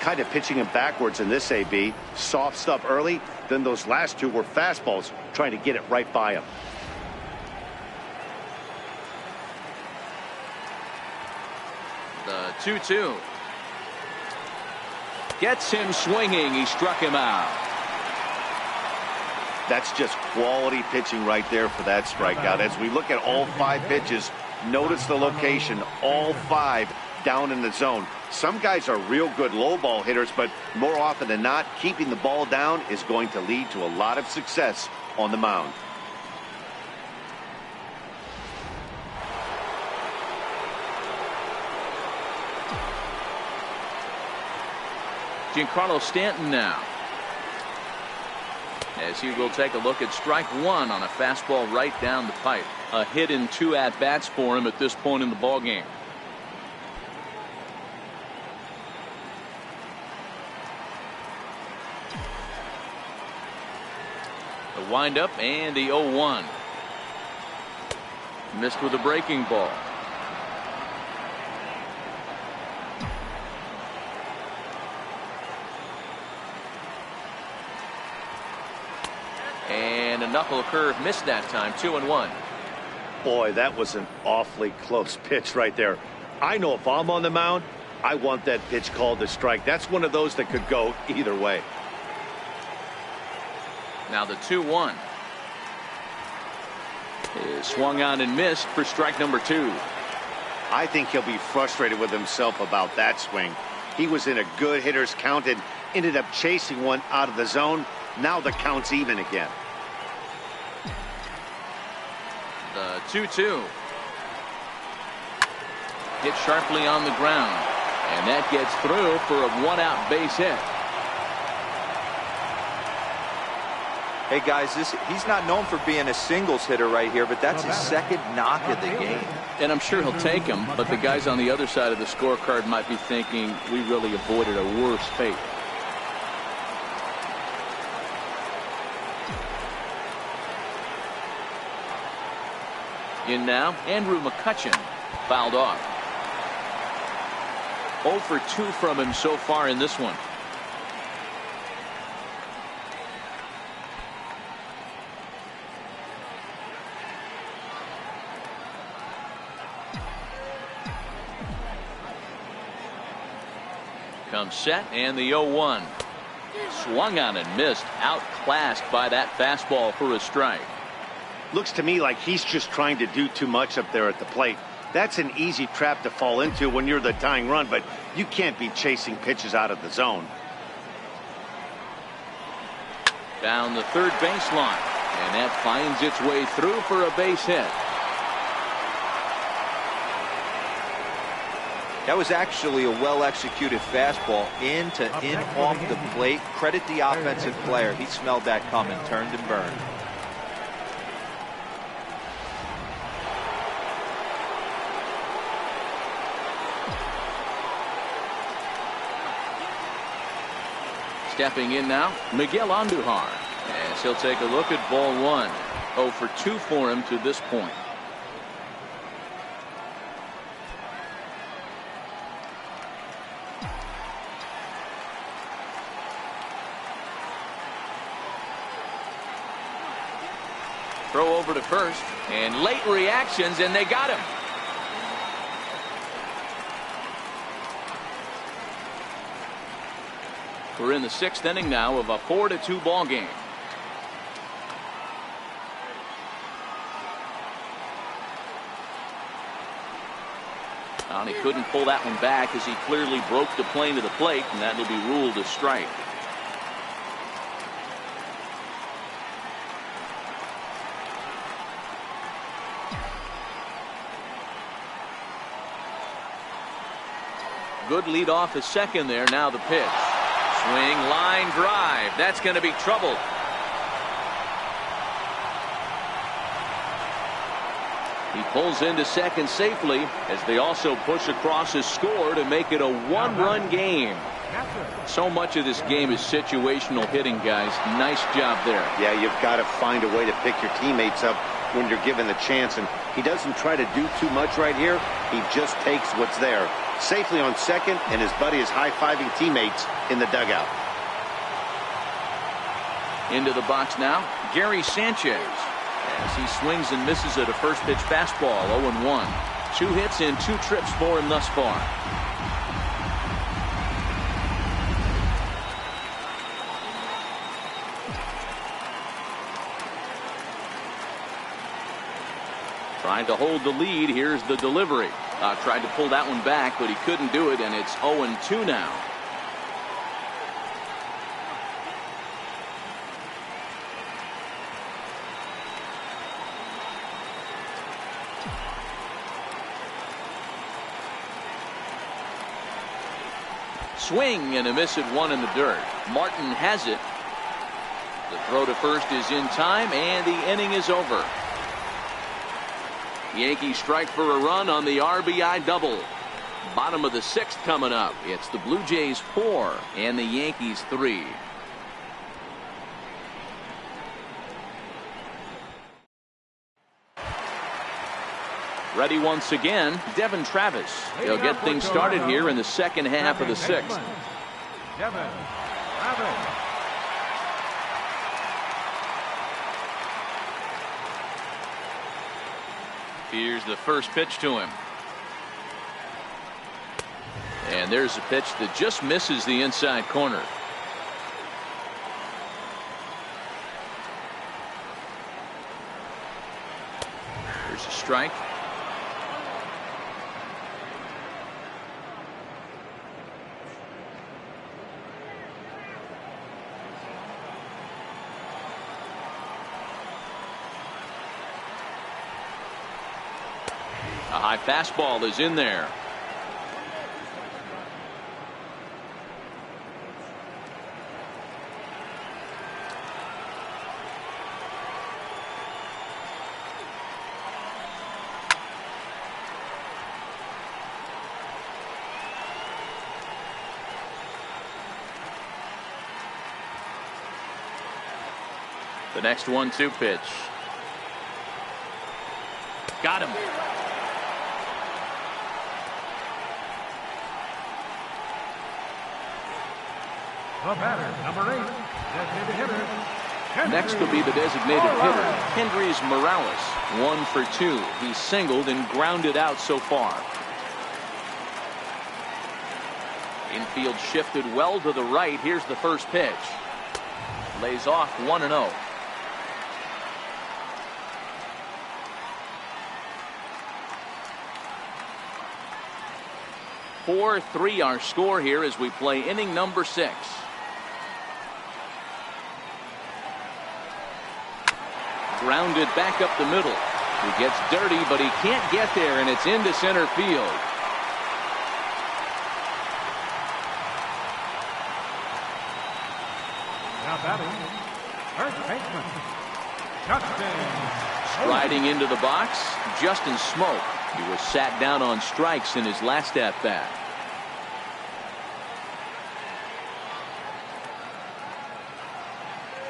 Kind of pitching him backwards in this AB. Soft stuff early, then those last 2 were fastballs, trying to get it right by him. The 2-2. Gets him swinging. He struck him out. That's just quality pitching right there for that strikeout. As we look at all 5 pitches, notice the location. All 5 down in the zone. Some guys are real good low ball hitters, but more often than not, keeping the ball down is going to lead to a lot of success on the mound. Giancarlo Stanton now, as he will take a look at strike 1 on a fastball right down the pipe. A hit in 2 at-bats for him at this point in the ball game. windup and the 0-1. Missed with a breaking ball. And a knuckle curve missed that time. 2-1. Boy, that was an awfully close pitch right there. I know if I'm on the mound, I want that pitch called a strike. That's one of those that could go either way. Now the 2-1 is swung on and missed for strike number 2. I think he'll be frustrated with himself about that swing. He was in a good hitter's count and ended up chasing one out of the zone. Now the count's even again. The 2-2 hit sharply on the ground, and that gets through for a 1-out base hit. Hey guys, he's not known for being a singles hitter right here, but that's his second knock of the game. And I'm sure he'll take him, but the guys on the other side of the scorecard might be thinking we really avoided a worse fate. In now, Andrew McCutchen fouled off. 0 for 2 from him so far in this one. Comes set and the 0-1. Swung on and missed. Outclassed by that fastball for a strike. Looks to me like he's just trying to do too much up there at the plate. That's an easy trap to fall into when you're the tying run, but you can't be chasing pitches out of the zone. Down the third baseline, and that finds its way through for a base hit. That was actually a well-executed fastball in off the plate. Credit the offensive player. He smelled that coming, turned and burned. Stepping in now, Miguel Andujar, as he'll take a look at ball 1. 0 for 2 for him to this point. Throw over to first, and late reactions, and they got him. We're in the 6th inning now of a 4-2 ball game. And he couldn't pull that one back as he clearly broke the plane to the plate, and that will be ruled a strike. Good lead off the second there. Now the pitch. Swing, line drive. That's going to be trouble. He pulls into second safely as they also push across his score to make it a 1-run game. So much of this game is situational hitting, guys. Nice job there. Yeah, you've got to find a way to pick your teammates up when you're given the chance, and he doesn't try to do too much right here. He just takes what's there. Safely on second, and his buddy is high-fiving teammates in the dugout. Into the box now, Gary Sanchez, as he swings and misses at a first pitch fastball. 0-1. 2 hits and 2 trips for him thus far. Trying to hold the lead. Here's the delivery. Tried to pull that one back, but he couldn't do it, and it's 0-2 now. Swing and a miss at 1 in the dirt. Martin has it. The throw to first is in time, and the inning is over. Yankees strike for a run on the RBI double. Bottom of the 6th coming up. It's the Blue Jays 4 and the Yankees 3. Ready once again, Devin Travis. He'll get things started here in the second half of the sixth. Devin Travis. Here's the first pitch to him. And there's a pitch that just misses the inside corner. There's a strike. A high fastball is in there. The next 1-2 pitch. Got him. The batter, number 8, designated hitter. Next will be the designated hitter, Hendrys Morales. 1 for 2. He's singled and grounded out so far. Infield shifted well to the right. Here's the first pitch. Lays off 1-0. (4-3) our score here as we play inning number 6. Grounded back up the middle. He gets dirty, but he can't get there, and it's into center field. Now batting, first baseman, Justin. Striding into the box, Justin Smoke. He was sat down on strikes in his last at-bat.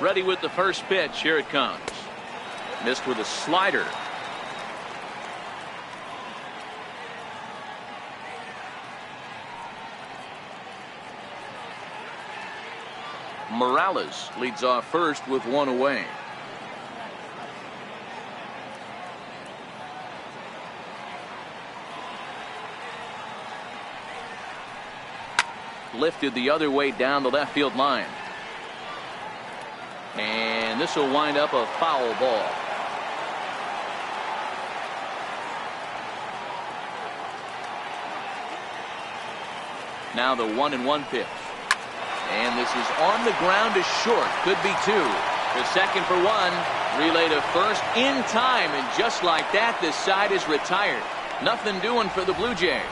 Ready with the first pitch. Here it comes. Missed with a slider. Morales leads off first with 1 away. Lifted the other way down the left field line. And this will wind up a foul ball. Now the 1-1 pitch. And this is on the ground to short. Could be 2. The second for 1. Relay to first in time. And just like that, this side is retired. Nothing doing for the Blue Jays.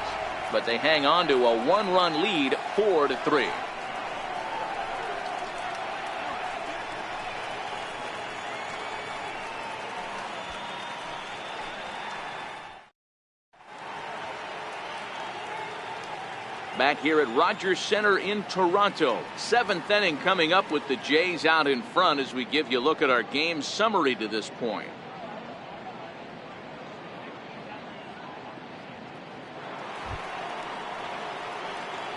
But they hang on to a 1-run lead, 4-3. Back here at Rogers Center in Toronto. 7th inning coming up with the Jays out in front as we give you a look at our game summary to this point.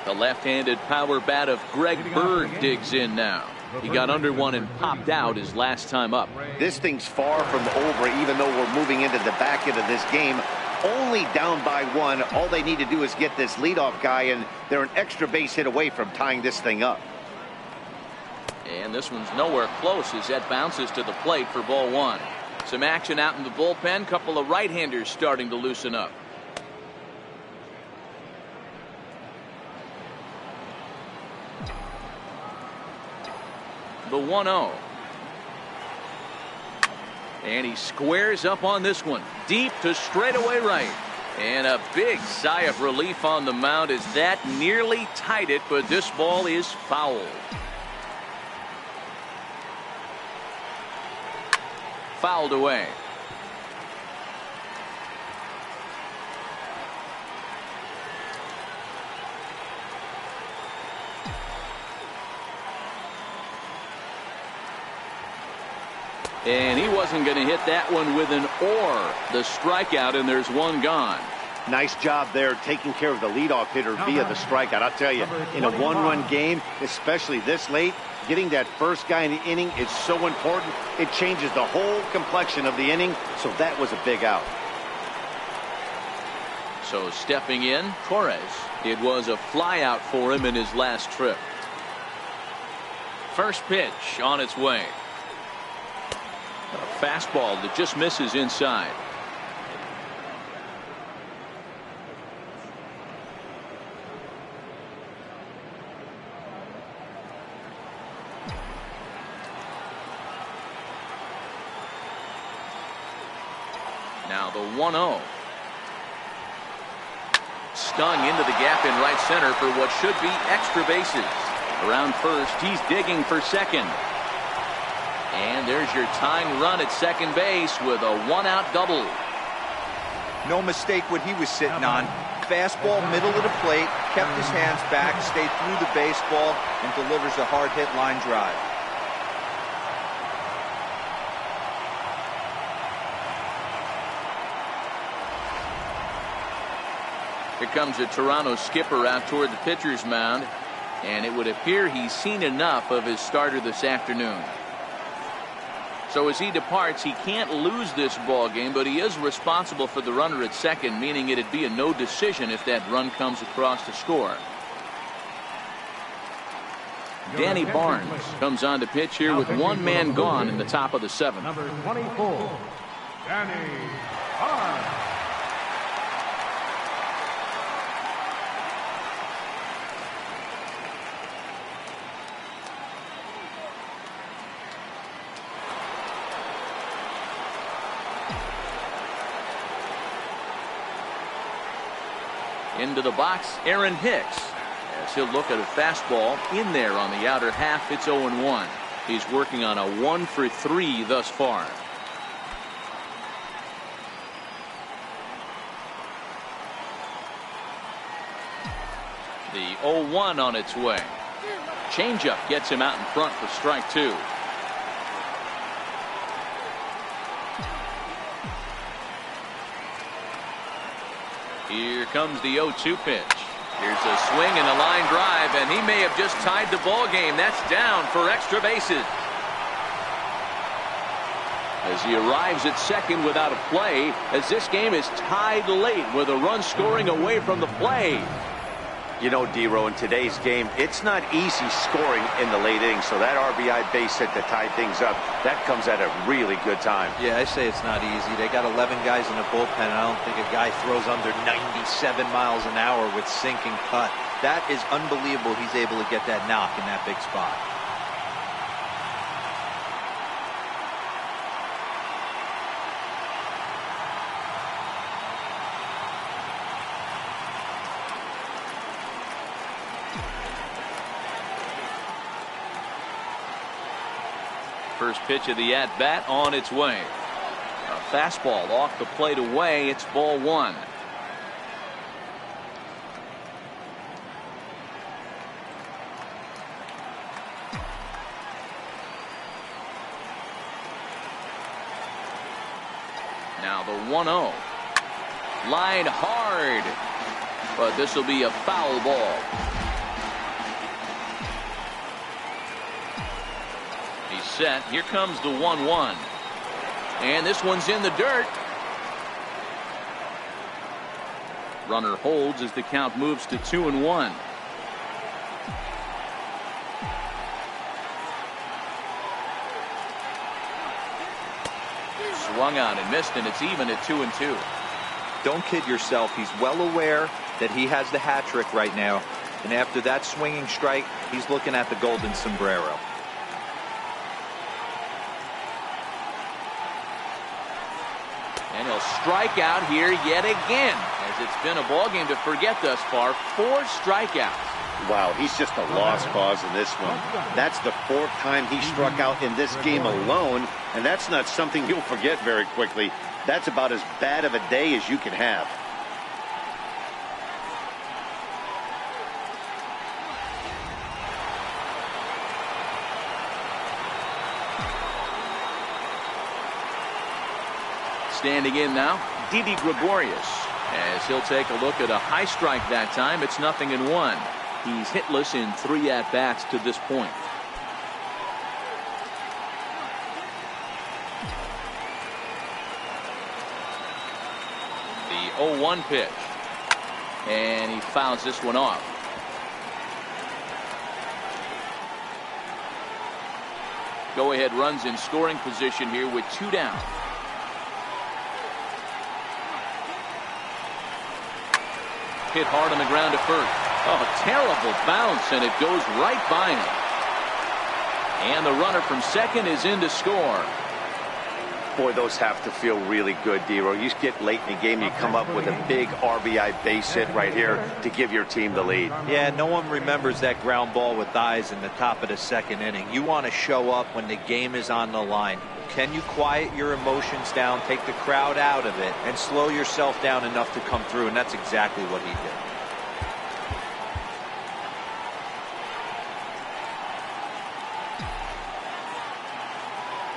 The left-handed power bat of Greg Bird digs in now. He got under one and popped out his last time up. This thing's far from over, even though we're moving into the back end of this game. Only down by 1. All they need to do is get this leadoff guy, and they're an extra base hit away from tying this thing up. And this one's nowhere close as that bounces to the plate for ball 1. Some action out in the bullpen. Couple of right-handers starting to loosen up. The 1-0. And he squares up on this one. Deep to straightaway right. And a big sigh of relief on the mound as that nearly tied it, but this ball is fouled. Fouled away. And he wasn't going to hit that one with an or. The strikeout, and there's one gone. Nice job there taking care of the leadoff hitter via the strikeout. I'll tell you, in a one-run game, especially this late, getting that first guy in the inning is so important. It changes the whole complexion of the inning, so that was a big out. So stepping in, Torres. It was a fly out for him in his last trip. First pitch on its way. A fastball that just misses inside. Now the 1-0. Stung into the gap in right center for what should be extra bases. Around first, he's digging for second. And there's your tying run at second base with a one-out double. No mistake what he was sitting on. Fastball, middle of the plate, kept his hands back, stayed through the baseball, and delivers a hard-hit line drive. Here comes the Toronto skipper out toward the pitcher's mound, and it would appear he's seen enough of his starter this afternoon. So as he departs, he can't lose this ball game, but he is responsible for the runner at second, meaning it'd be a no decision if that run comes across to score. Danny Barnes comes on to pitch here with one man gone in the top of the seventh. Number 24, Danny Barnes. Into the box, Aaron Hicks. As he'll look at a fastball in there on the outer half. It's 0-1. He's working on a 1-for-3 thus far. The 0-1 on its way. Changeup gets him out in front for strike two. Here comes the 0-2 pitch. Here's a swing and a line drive, and he may have just tied the ball game. That's down for extra bases. As he arrives at second without a play, as this game is tied late with a run scoring away from the play. You know, D-Row, in today's game, it's not easy scoring in the late innings, so that RBI base hit to tie things up, that comes at a really good time. Yeah, I say it's not easy. They got 11 guys in the bullpen, and I don't think a guy throws under 97 miles an hour with sinking cut. That is unbelievable he's able to get that knock in that big spot. First pitch of the at-bat on its way. A fastball off the plate away. It's ball one. Now the 1-0. Line hard. But this will be a foul ball. Set. Here comes the 1-1. And this one's in the dirt. Runner holds as the count moves to 2-1. Swung on and missed, and it's even at 2-2. Don't kid yourself. He's well aware that he has the hat trick right now. And after that swinging strike, he's looking at the golden sombrero. And he'll strike out here yet again, as it's been a ball game to forget thus far. 4 strikeouts. Wow, he's just a lost cause in this one. That's the 4th time he struck out in this game alone, and that's not something you'll forget very quickly. That's about as bad of a day as you can have. Standing in now, Didi Gregorius, as he'll take a look at a high strike that time. It's 0-1. He's hitless in 3 at-bats to this point. The 0-1 pitch. And he fouls this one off. Go ahead runs in scoring position here with 2 down. Hit hard on the ground to first. Oh, terrible bounce, and it goes right by him. And the runner from second is in to score. Boy, those have to feel really good, D-Row. You get late in the game, you come up with a big RBI base hit right here to give your team the lead. Yeah, no one remembers that ground ball with eyes in the top of the second inning. You want to show up when the game is on the line. Can you quiet your emotions down, take the crowd out of it, and slow yourself down enough to come through? And that's exactly what he did.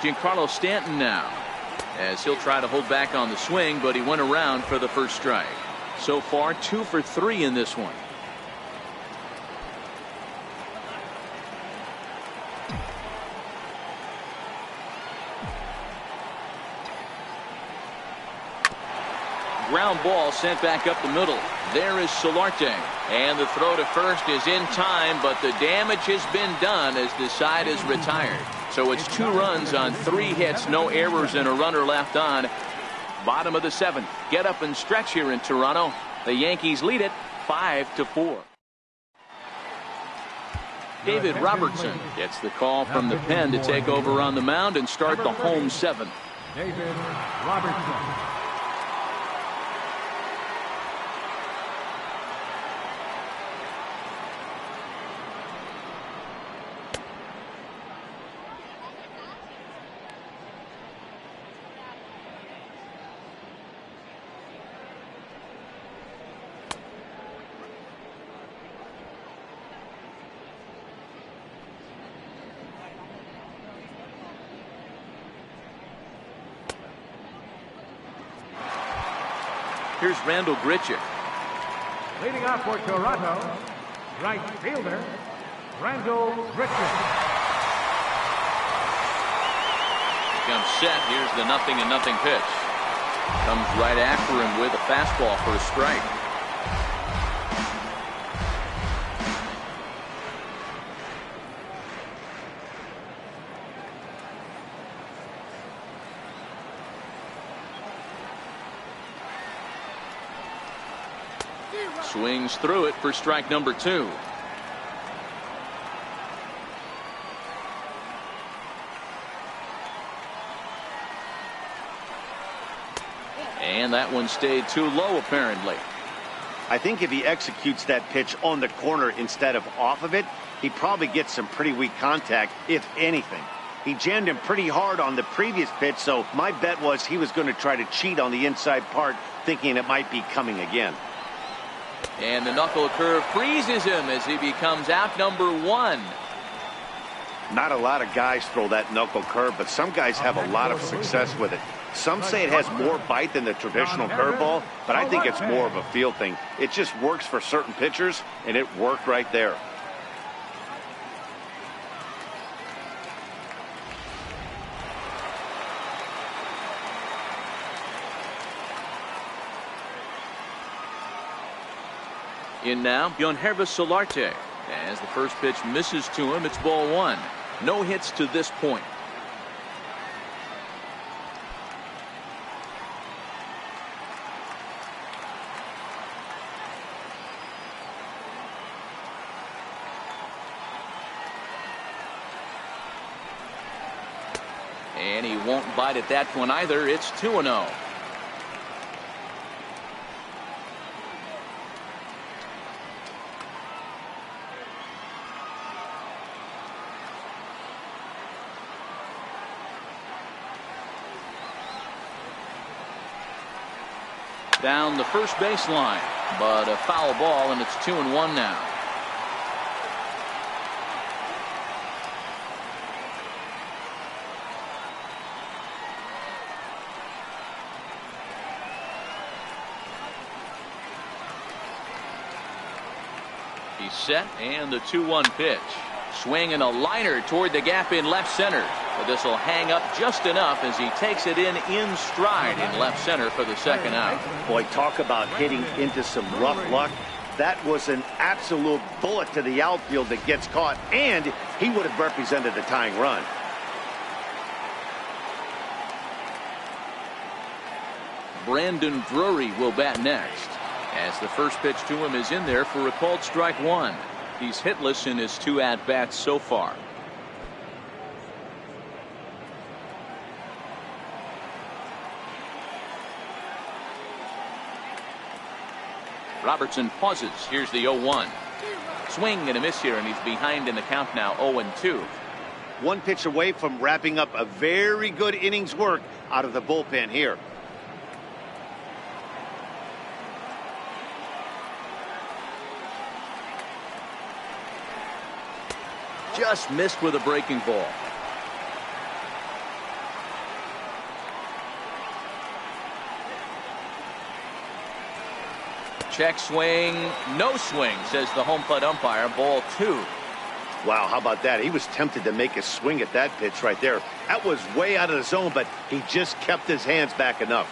Giancarlo Stanton now, as he'll try to hold back on the swing, but he went around for the first strike. So far 2 for 3 in this one. Ground ball sent back up the middle. There is Solarte, and the throw to first is in time, but the damage has been done as the side is retired. So it's 2 runs on 3 hits, no errors, and a runner left on. Bottom of the 7th. Get up and stretch here in Toronto. The Yankees lead it 5-4. David Robertson gets the call from the pen to take over on the mound and start the home 7th. David Robertson. Here's Randall Grichuk. Leading off for Toronto, right fielder, Randall Grichuk. Comes set. Here's the 0-0 pitch. Comes right after him with a fastball for a strike. Swings through it for strike number 2. And that one stayed too low, apparently. I think if he executes that pitch on the corner instead of off of it, he probably gets some pretty weak contact, if anything. He jammed him pretty hard on the previous pitch, so my bet was he was going to try to cheat on the inside part, thinking it might be coming again. And the knuckle curve freezes him as he becomes out number 1. Not a lot of guys throw that knuckle curve, but some guys have a lot of success with it. Some say it has more bite than the traditional curveball, but I think it's more of a feel thing. It just works for certain pitchers, and it worked right there. In now, Yankervis Solarte. As the first pitch misses to him, it's ball 1. No hits to this point. And he won't bite at that one either. It's 2-0. Down the first baseline, but a foul ball, and it's 2-1 now. He's set, and the 2-1 pitch. Swing and a liner toward the gap in left center. But this will hang up just enough as he takes it in stride in left center for the second out. Boy, talk about hitting into some rough luck. That was an absolute bullet to the outfield that gets caught, and he would have represented the tying run. Brandon Drury will bat next, as the first pitch to him is in there for a called strike one. He's hitless in his 2 at-bats so far. Robertson pauses. Here's the 0-1. Swing and a miss here, and he's behind in the count now, 0-2. One pitch away from wrapping up a very good innings work out of the bullpen here. Just missed with a breaking ball. Check swing, no swing, says the home plate umpire. Ball 2. Wow, how about that? He was tempted to make a swing at that pitch right there. That was way out of the zone, but he just kept his hands back enough.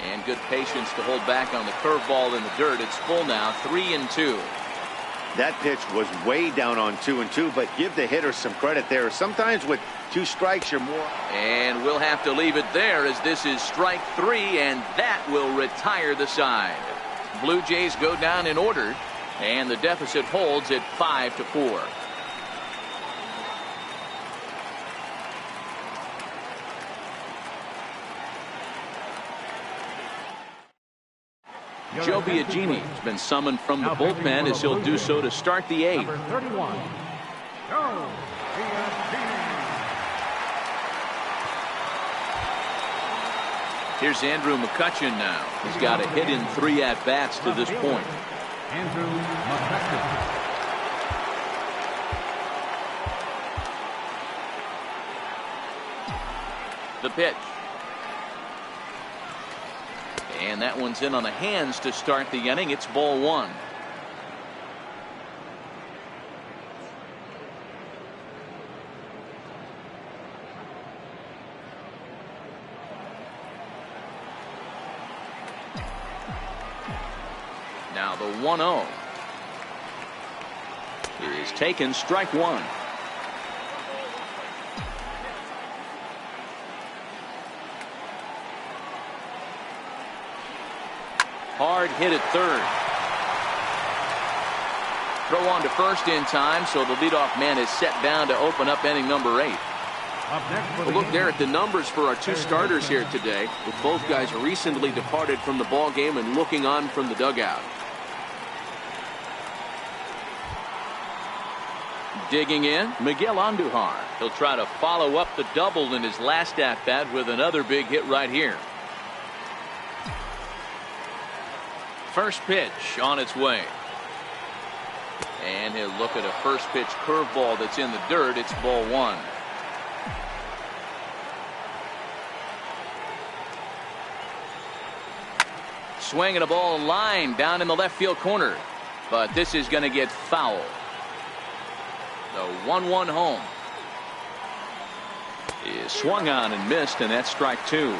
And good patience to hold back on the curveball in the dirt. It's full now, 3-2. That pitch was way down on 2-2, but give the hitter some credit there. Sometimes with 2 strikes, you're more. And we'll have to leave it there, as this is strike 3, and that will retire the side. Blue Jays go down in order, and the deficit holds at 5-4. Joe Biagini has been summoned from the bullpen, as he'll do so to start the 8th. Number 31, Joe Biagini. Here's Andrew McCutchen now. He's got a hit in 3 at-bats to this point. Andrew McCutchen. The pitch. And that one's in on the hands to start the inning. It's ball 1. Now the 1-0 is taken, strike 1. Hard hit at third. Throw on to first in time, so the leadoff man is set down to open up inning number 8. Well, look there at the numbers for our 2 starters here today, with both guys recently departed from the ball game and looking on from the dugout. Digging in, Miguel Andujar. He'll try to follow up the double in his last at-bat with another big hit right here. First pitch on its way. And he'll look at a first pitch curveball that's in the dirt. It's ball 1. Swinging a ball line down in the left field corner. But this is going to get foul. The 1-1 home is swung on and missed, and that's strike 2.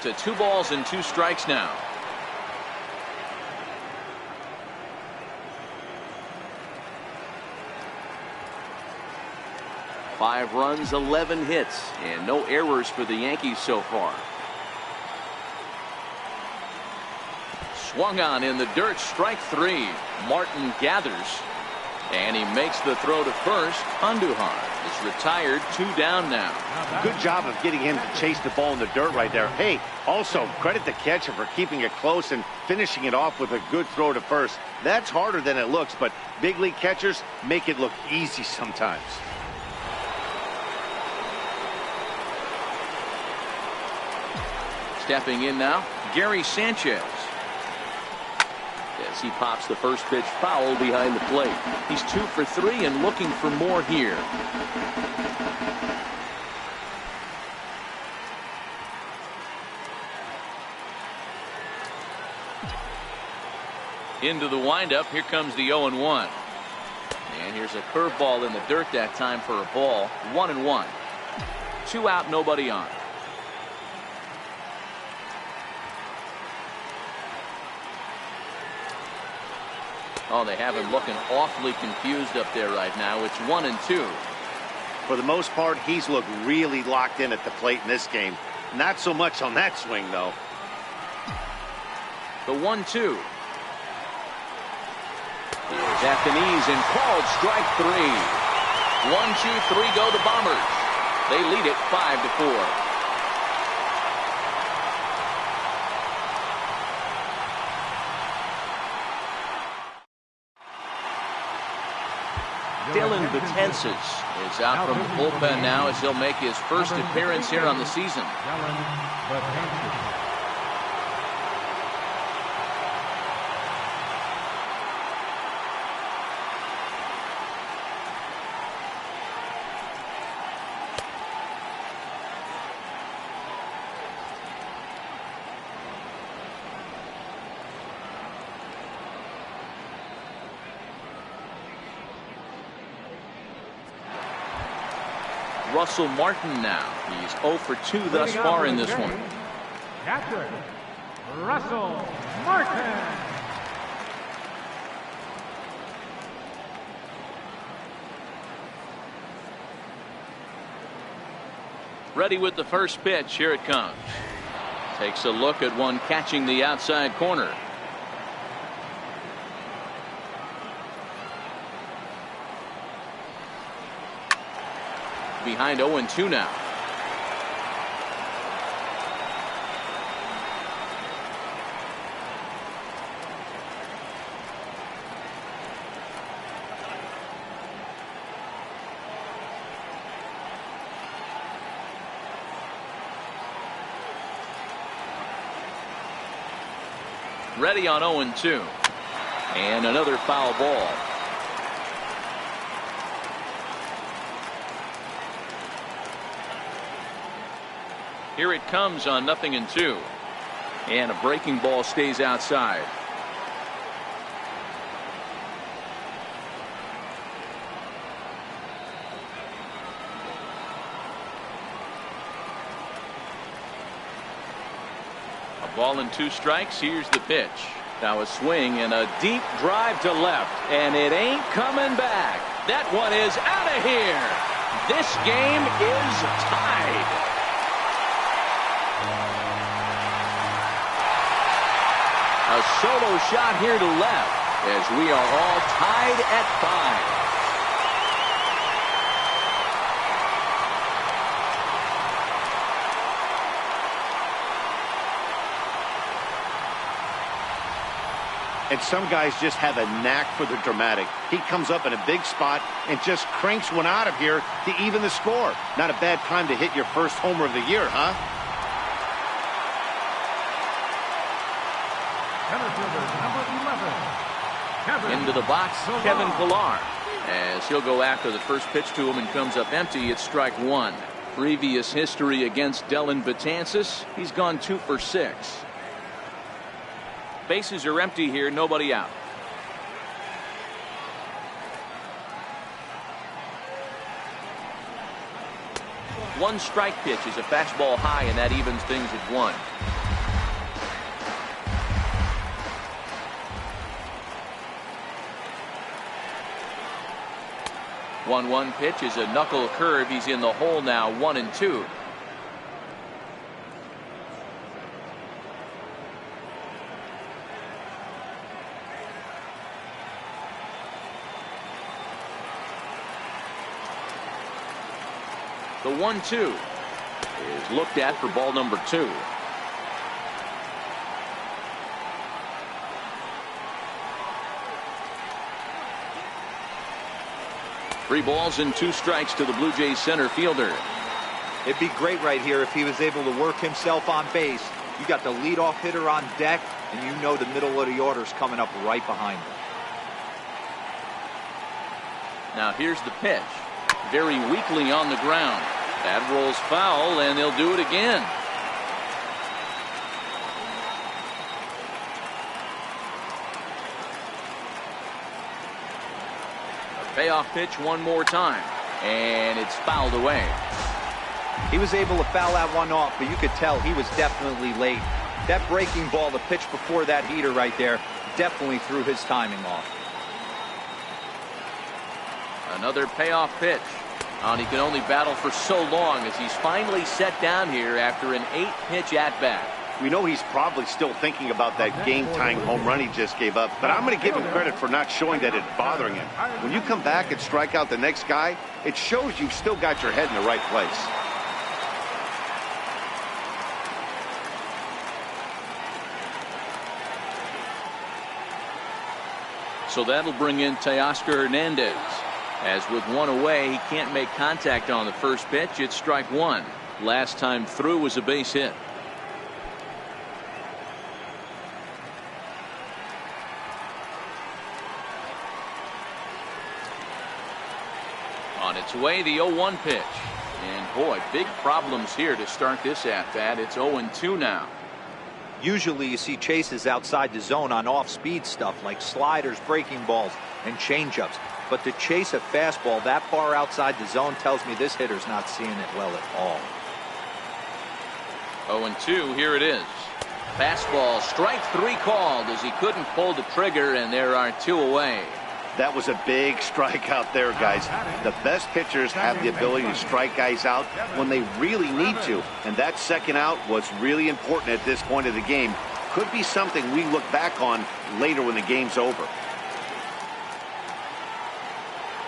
To 2 balls and 2 strikes now. Five runs, 11 hits, and no errors for the Yankees so far. Swung on in the dirt, strike 3. Martin gathers, and he makes the throw to first. Andujar is retired, 2 down now. Good job of getting him to chase the ball in the dirt right there. Hey, also credit the catcher for keeping it close and finishing it off with a good throw to first. That's harder than it looks, but big league catchers make it look easy sometimes. Stepping in now, Gary Sanchez. As he pops the first pitch foul behind the plate. He's 2 for 3 and looking for more here. Into the windup. Here comes the 0-1. And here's a curveball in the dirt that time for a ball. 1-1. 2 out, nobody on. Oh, they have him looking awfully confused up there right now. It's 1-2. For the most part, he's looked really locked in at the plate in this game. Not so much on that swing, though. The 1-2. Here's at the knees and called strike 3. 1-2-3 go the Bombers. They lead it 5-4. Dellin Betances is out from the bullpen now as he'll make his first appearance here on the season. Russell Martin now. He's 0 for 2 thus far in this one. Catcher, Russell Martin. Ready with the first pitch. Here it comes. Takes a look at one catching the outside corner. Behind 0-2 now. Ready on 0-2. And another foul ball. Here it comes on 0-2. And a breaking ball stays outside. A ball and 2 strikes. Here's the pitch. Now a swing and a deep drive to left. And it ain't coming back. That one is out of here. This game is tied. A solo shot here to left as we are all tied at 5. And some guys just have a knack for the dramatic. He comes up in a big spot and just cranks one out of here to even the score. Not a bad time to hit your first homer of the year, huh? Into the box, Kevin Pillar, as he'll go after the first pitch to him and comes up empty. It's strike 1. Previous history against Dellin Betances. He's gone 2 for 6. Bases are empty here, nobody out. One strike pitch is a fastball high, and that evens things at 1. One pitch is a knuckle curve. He's in the hole now. 1-2. The 1-2 is looked at for ball number 2. Three balls and 2 strikes to the Blue Jays center fielder. It'd be great right here if he was able to work himself on base, You got the leadoff hitter on deck, and you know the middle of the order is coming up right behind him. Now here's the pitch. Very weakly on the ground. That rolls foul, and they'll do it again. A payoff pitch one more time, and it's fouled away. He was able to foul that one off, but you could tell he was definitely late. That breaking ball, the pitch before that heater right there, definitely threw his timing off. Another payoff pitch. And he can only battle for so long as he's finally set down here after an 8-pitch at-bat. We know he's probably still thinking about that game-tying home run he just gave up, but I'm going to give him credit for not showing that it's bothering him. When you come back and strike out the next guy, it shows you've still got your head in the right place. So that'll bring in Teoscar Hernandez. As with one away, he can't make contact on the first pitch. It's strike one. Last time through was a base hit. On its way, the 0-1 pitch. And boy, big problems here to start this at-bat. It's 0-2 now. Usually you see chases outside the zone on off-speed stuff like sliders, breaking balls, and changeups. But to chase a fastball that far outside the zone tells me this hitter's not seeing it well at all. 0-2, here it is. Fastball, strike three called as he couldn't pull the trigger, and there are two away. That was a big strikeout there, guys. The best pitchers have the ability to strike guys out when they really need to. And that second out was really important at this point of the game. Could be something we look back on later when the game's over.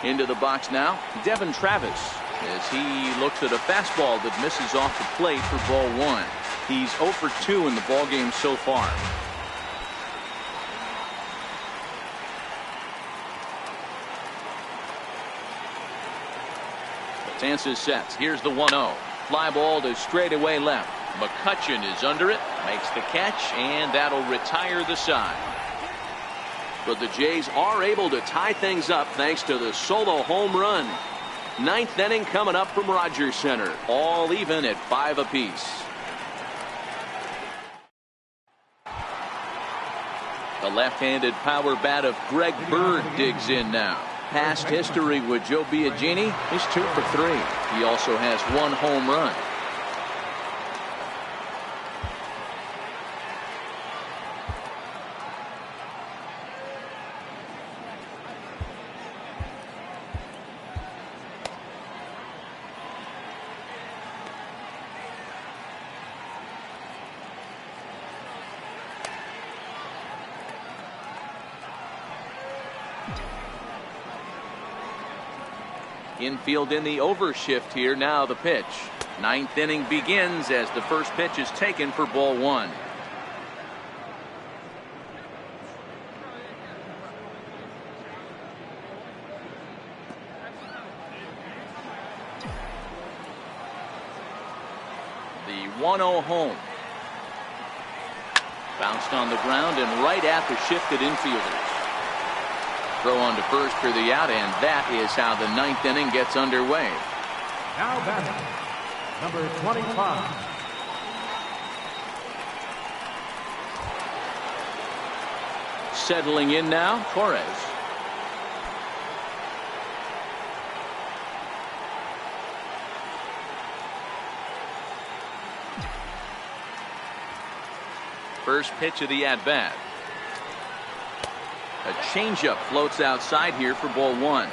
Into the box now, Devin Travis, as he looks at a fastball that misses off the plate for ball one. He's 0 for 2 in the ballgame so far. Betances sets. Here's the 1-0. Fly ball to straightaway left. McCutchen is under it, makes the catch, and that'll retire the side. But the Jays are able to tie things up thanks to the solo home run. Ninth inning coming up from Rogers Center. All even at 5 apiece. The left-handed power bat of Greg Bird digs in now. Past history with Joe Biagini, he's 2 for 3. He also has 1 home run. Infield in the overshift here. Now the pitch. Ninth inning begins as the first pitch is taken for ball one. The 1-0 home. Bounced on the ground and right at the shifted infielders. Throw on to first for the out, and that is how the ninth inning gets underway. Now batting, number 25. Settling in now, Torres. First pitch of the at-bat. A changeup floats outside here for ball one.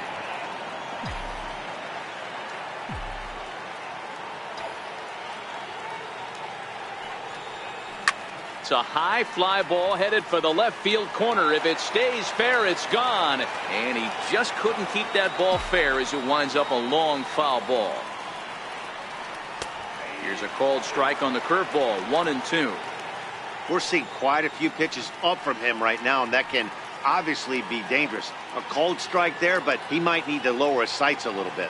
It's a high fly ball headed for the left field corner. If it stays fair, it's gone. And he just couldn't keep that ball fair as it winds up a long foul ball. Here's a called strike on the curveball. 1-2. We're seeing quite a few pitches up from him right now, and that can obviously be dangerous. A cold strike there, but he might need to lower his sights a little bit.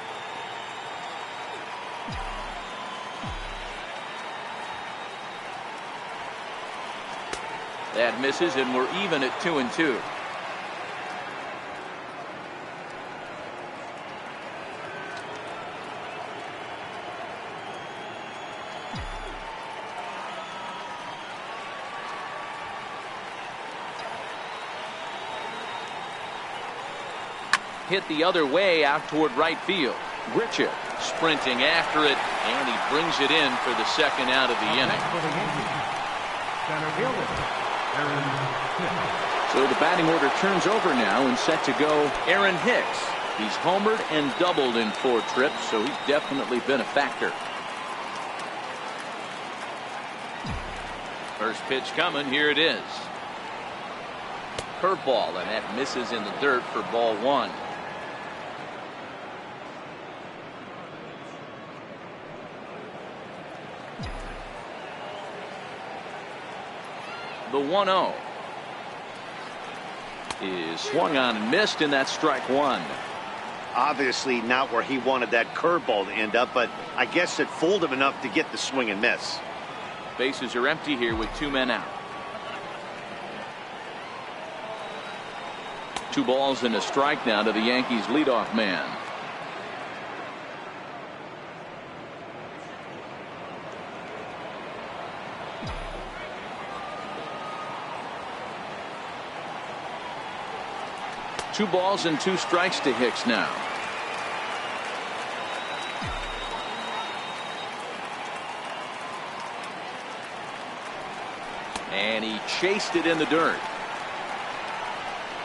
That misses, and we're even at 2-2. Hit the other way out toward right field. Grichuk sprinting after it, and he brings it in for the second out of the inning. So the batting order turns over now, and set to go Aaron Hicks. He's homered and doubled in 4 trips, so he's definitely been a factor. First pitch coming. Here it is. Curveball, and that misses in the dirt for ball 1. The 1-0 is swung on and missed, and that's strike 1. Obviously not where he wanted that curveball to end up, but I guess it fooled him enough to get the swing and miss. Bases are empty here with 2 men out. 2 balls and a strike now to the Yankees leadoff man. Two balls and 2 strikes to Hicks now. And he chased it in the dirt.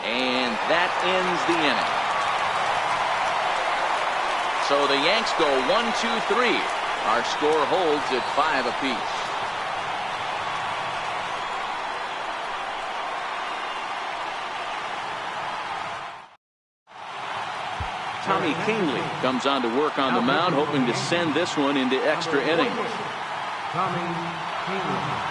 And that ends the inning. So the Yanks go 1-2-3. Our score holds at 5 apiece. Tommy Kahnle comes on to work on the mound, hoping to send this one into extra innings. Tommy Kahnle.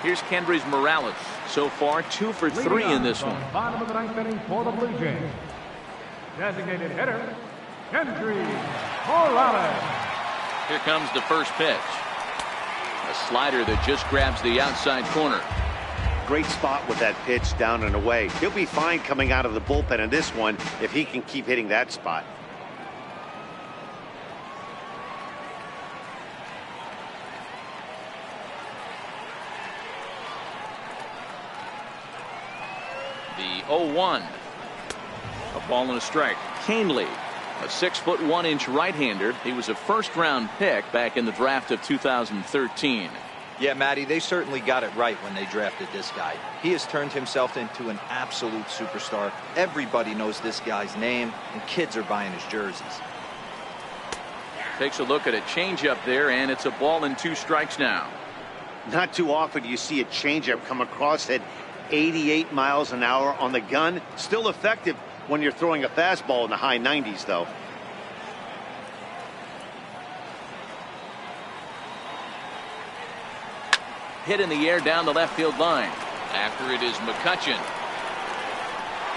Here's Kendrys Morales. So far, 2 for 3 in this one. Bottom of the 9th inning for the Blue Jays. Designated hitter, Kendrys Morales. Here comes the first pitch. A slider that just grabs the outside corner. Great spot with that pitch down and away. He'll be fine coming out of the bullpen in this one if he can keep hitting that spot. The 0-1. A ball and a strike. Kahnle, a 6'1" right-hander. He was a first-round pick back in the draft of 2013. Yeah, Matty, they certainly got it right when they drafted this guy. He has turned himself into an absolute superstar. Everybody knows this guy's name, and kids are buying his jerseys. Takes a look at a changeup there, and it's a ball and 2 strikes now. Not too often do you see a changeup come across at 88 miles an hour on the gun. Still effective when you're throwing a fastball in the high 90s, though. Hit in the air down the left field line. After it is McCutchen.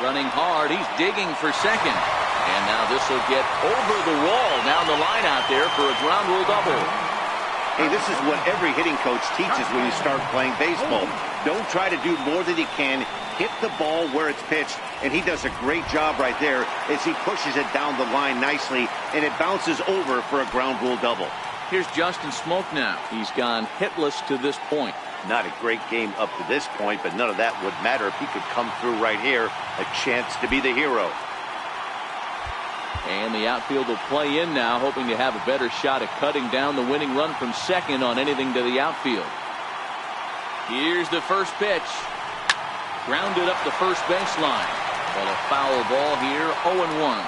Running hard. He's digging for second. And now this will get over the wall down the line out there for a ground rule double. Hey, this is what every hitting coach teaches when you start playing baseball. Don't try to do more than you can. Hit the ball where it's pitched, and he does a great job right there as he pushes it down the line nicely, and it bounces over for a ground rule double. Here's Justin Smoke now. He's gone hitless to this point. Not a great game up to this point, but none of that would matter if he could come through right here. A chance to be the hero. And the outfield will play in now, hoping to have a better shot at cutting down the winning run from second on anything to the outfield. Here's the first pitch. Grounded up the first baseline. But a foul ball here, 0-1.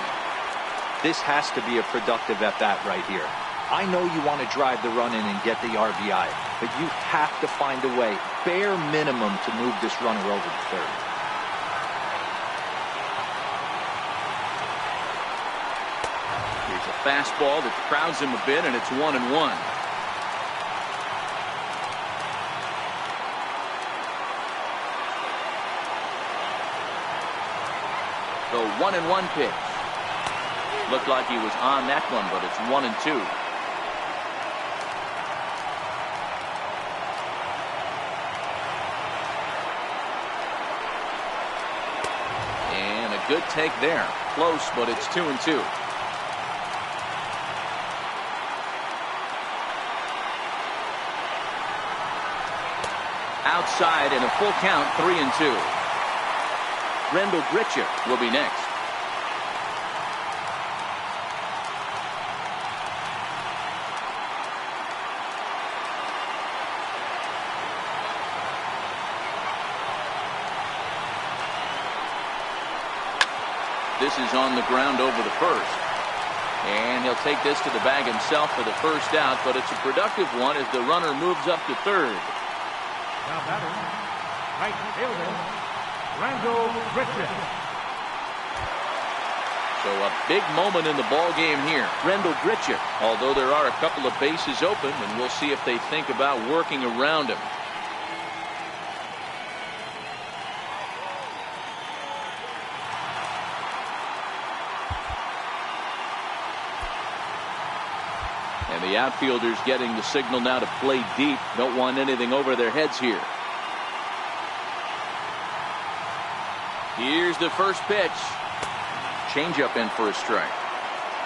This has to be a productive at-bat right here. I know you want to drive the run in and get the RBI, but you have to find a way, bare minimum, to move this runner over to third. Here's a fastball that crowds him a bit, and it's 1-1. The 1-1 pitch. Looked like he was on that one, but it's 1-2. And a good take there. Close, but it's 2-2. Outside in a full count, 3-2. Rendell Gritchick will be next. This is on the ground over the first. And he'll take this to the bag himself for the first out, but it's a productive one as the runner moves up to third. Now batting, right fielder, Rendell Gritchick. So a big moment in the ball game here. Rendell Gritchick, although there are a couple of bases open, and we'll see if they think about working around him. And the outfielders getting the signal now to play deep. Don't want anything over their heads here. Here's the first pitch. Changeup in for a strike.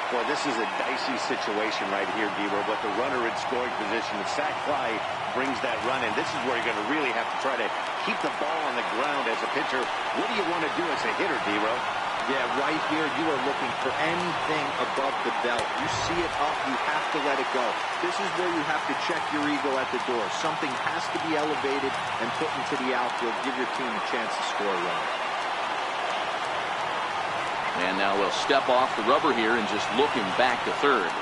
Boy, this is a dicey situation right here, Deaver. But the runner in scoring position, the sac fly brings that run in. This is where you're going to really have to try to keep the ball on the ground as a pitcher. What do you want to do as a hitter, Deaver? Yeah, right here you are looking for anything above the belt. You see it up, you have to let it go. This is where you have to check your ego at the door. Something has to be elevated and put into the outfield. Give your team a chance to score a run. And now we'll step off the rubber here and just look him back to third.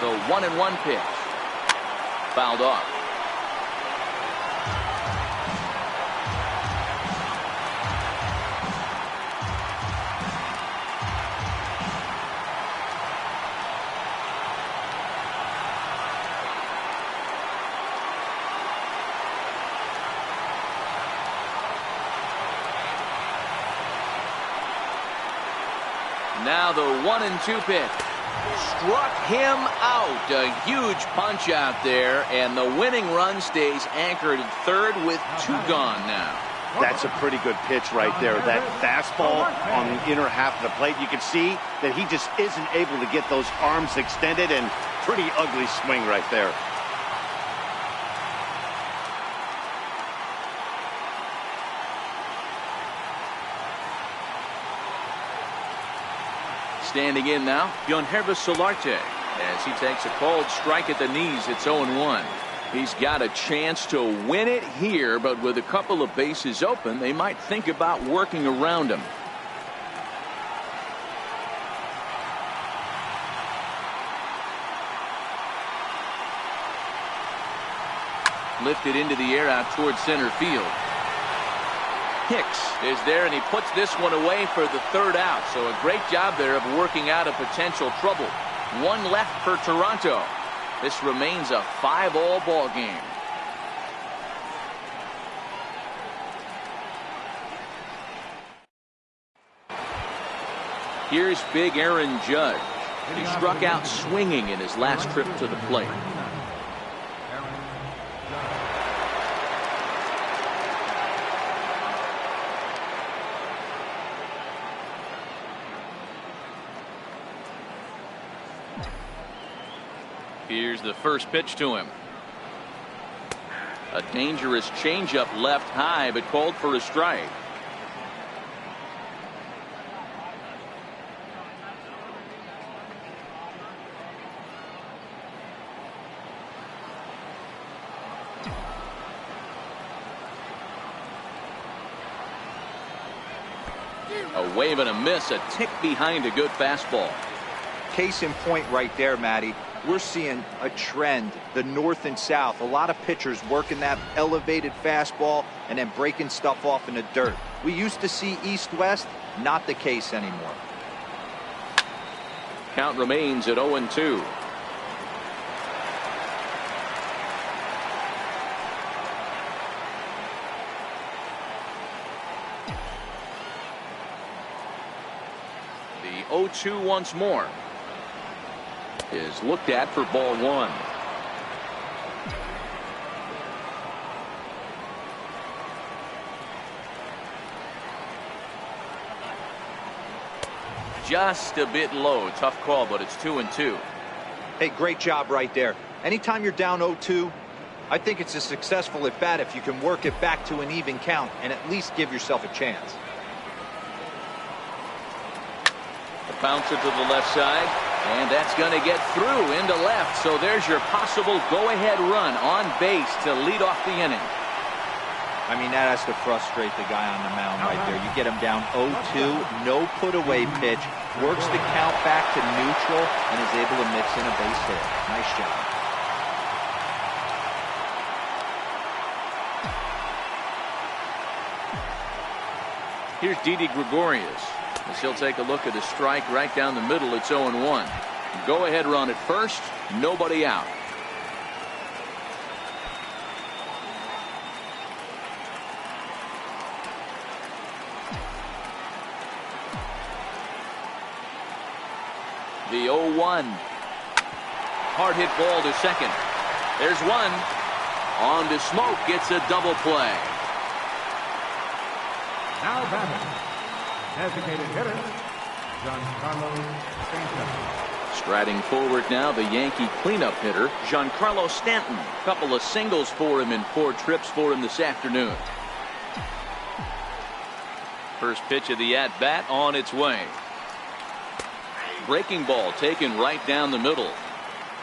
The 1-1 pitch. Fouled off. Now the 1-2 pitch. Struck him out. A huge punch out there, and the winning run stays anchored at third with two gone now. That's a pretty good pitch right there. That fastball on the inner half of the plate. You can see that he just isn't able to get those arms extended, and pretty ugly swing right there. Standing in now, Yankees Solarte, as he takes a cold strike at the knees. It's 0-1. He's got a chance to win it here, but with a couple of bases open, they might think about working around him. Lifted into the air out towards center field. Hicks is there, and he puts this one away for the third out. So a great job there of working out a potential trouble. One left for Toronto. This remains a 5-all ball game. Here's big Aaron Judge. He struck out swinging in his last trip to the plate. Here's the first pitch to him. A dangerous changeup left high, but called for a strike. A wave and a miss, a tick behind a good fastball. Case in point right there, Matty. We're seeing a trend, the north and south. A lot of pitchers working that elevated fastball and then breaking stuff off in the dirt. We used to see east-west, not the case anymore. Count remains at 0-2. The 0-2 once more is looked at for ball one. Just a bit low. Tough call, but it's 2-2. Hey, great job right there. Anytime you're down 0-2, I think it's a successful at bat if you can work it back to an even count and at least give yourself a chance. A bouncer to the left side, and that's going to get through into left. So there's your possible go-ahead run on base to lead off the inning. I mean, that has to frustrate the guy on the mound right there. You get him down 0-2, no put-away pitch, works the count back to neutral, and is able to mix in a base hit. Nice job. Here's Didi Gregorius, as he'll take a look at a strike right down the middle. It's 0-1. Go-ahead run at first, nobody out. The 0-1. Hard hit ball to second. There's one. On to Smoke. Gets a double play. Now batting, designated hitter, Giancarlo Stanton. Striding forward now, the Yankee cleanup hitter, Giancarlo Stanton. Couple of singles for him in 4 trips for him this afternoon. First pitch of the at-bat on its way. Breaking ball taken right down the middle.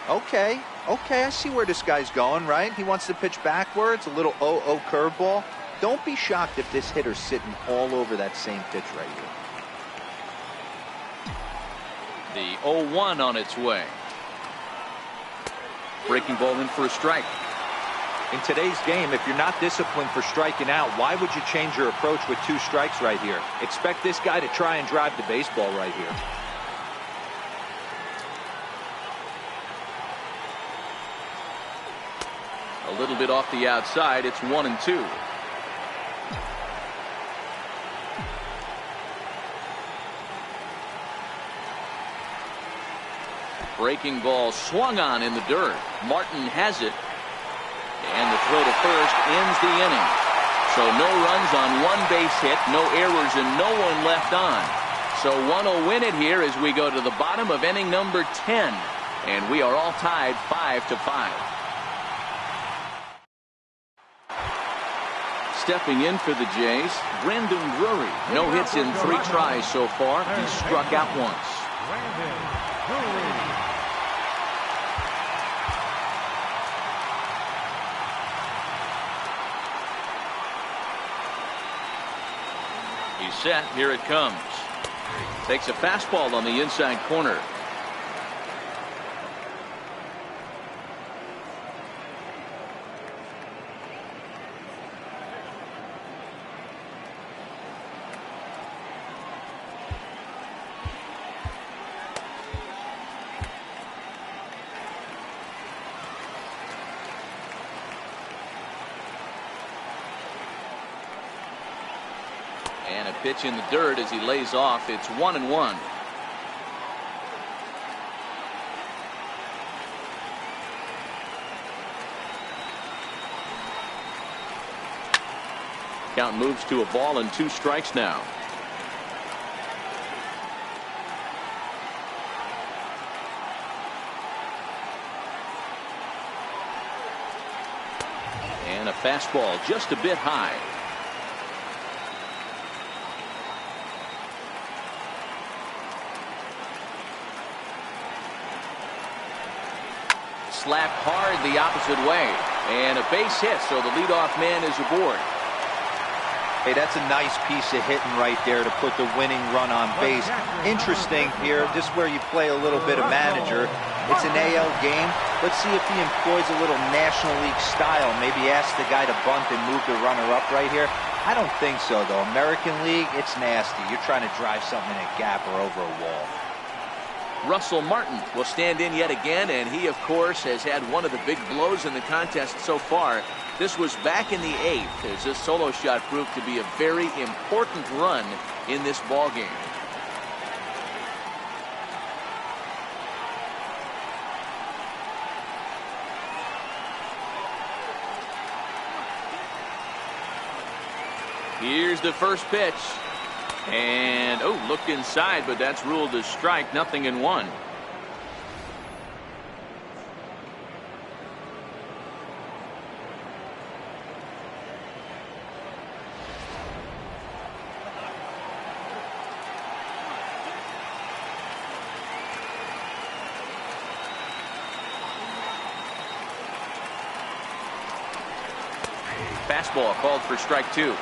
Okay, I see where this guy's going, right? He wants to pitch backwards, a little 0-0 curveball. Don't be shocked if this hitter's sitting all over that same pitch right here. The 0-1 on its way. Breaking ball in for a strike. In today's game, if you're not disciplined for striking out, why would you change your approach with 2 strikes right here? Expect this guy to try and drive the baseball right here. A little bit off the outside. It's 1-2. Breaking ball swung on in the dirt. Martin has it. And the throw to first ends the inning. So no runs on 1 base hit, no errors, and no one left on. So one will win it here as we go to the bottom of inning number 10. And we are all tied 5-5. Stepping in for the Jays, Brandon Drury. No hits in 3 tries so far. He struck out once. Brandon Drury. He's set. Here it comes. Takes a fastball on the inside corner. And a pitch in the dirt as he lays off. It's 1-1. Count moves to a ball and 2 strikes now. And And a fastball just a bit high. Slapped hard the opposite way. And a base hit, so the leadoff man is aboard. Hey, that's a nice piece of hitting right there to put the winning run on base. Interesting here, just where you play a little bit of manager. It's an AL game. Let's see if he employs a little National League style. Maybe ask the guy to bunt and move the runner up right here. I don't think so, though. American League, it's nasty. You're trying to drive something in a gap or over a wall. Russell Martin will stand in yet again, and he, of course, has had one of the big blows in the contest so far. This was back in the 8th, as this solo shot proved to be a very important run in this ball game. Here's the first pitch. And, oh, looked inside, but that's ruled a strike, 0-1. Fastball called for strike 2.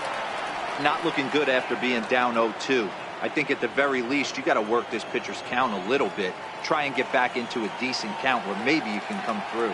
Not looking good after being down 0-2. I think at the very least you got to work this pitcher's count a little bit. Try and get back into a decent count where maybe you can come through.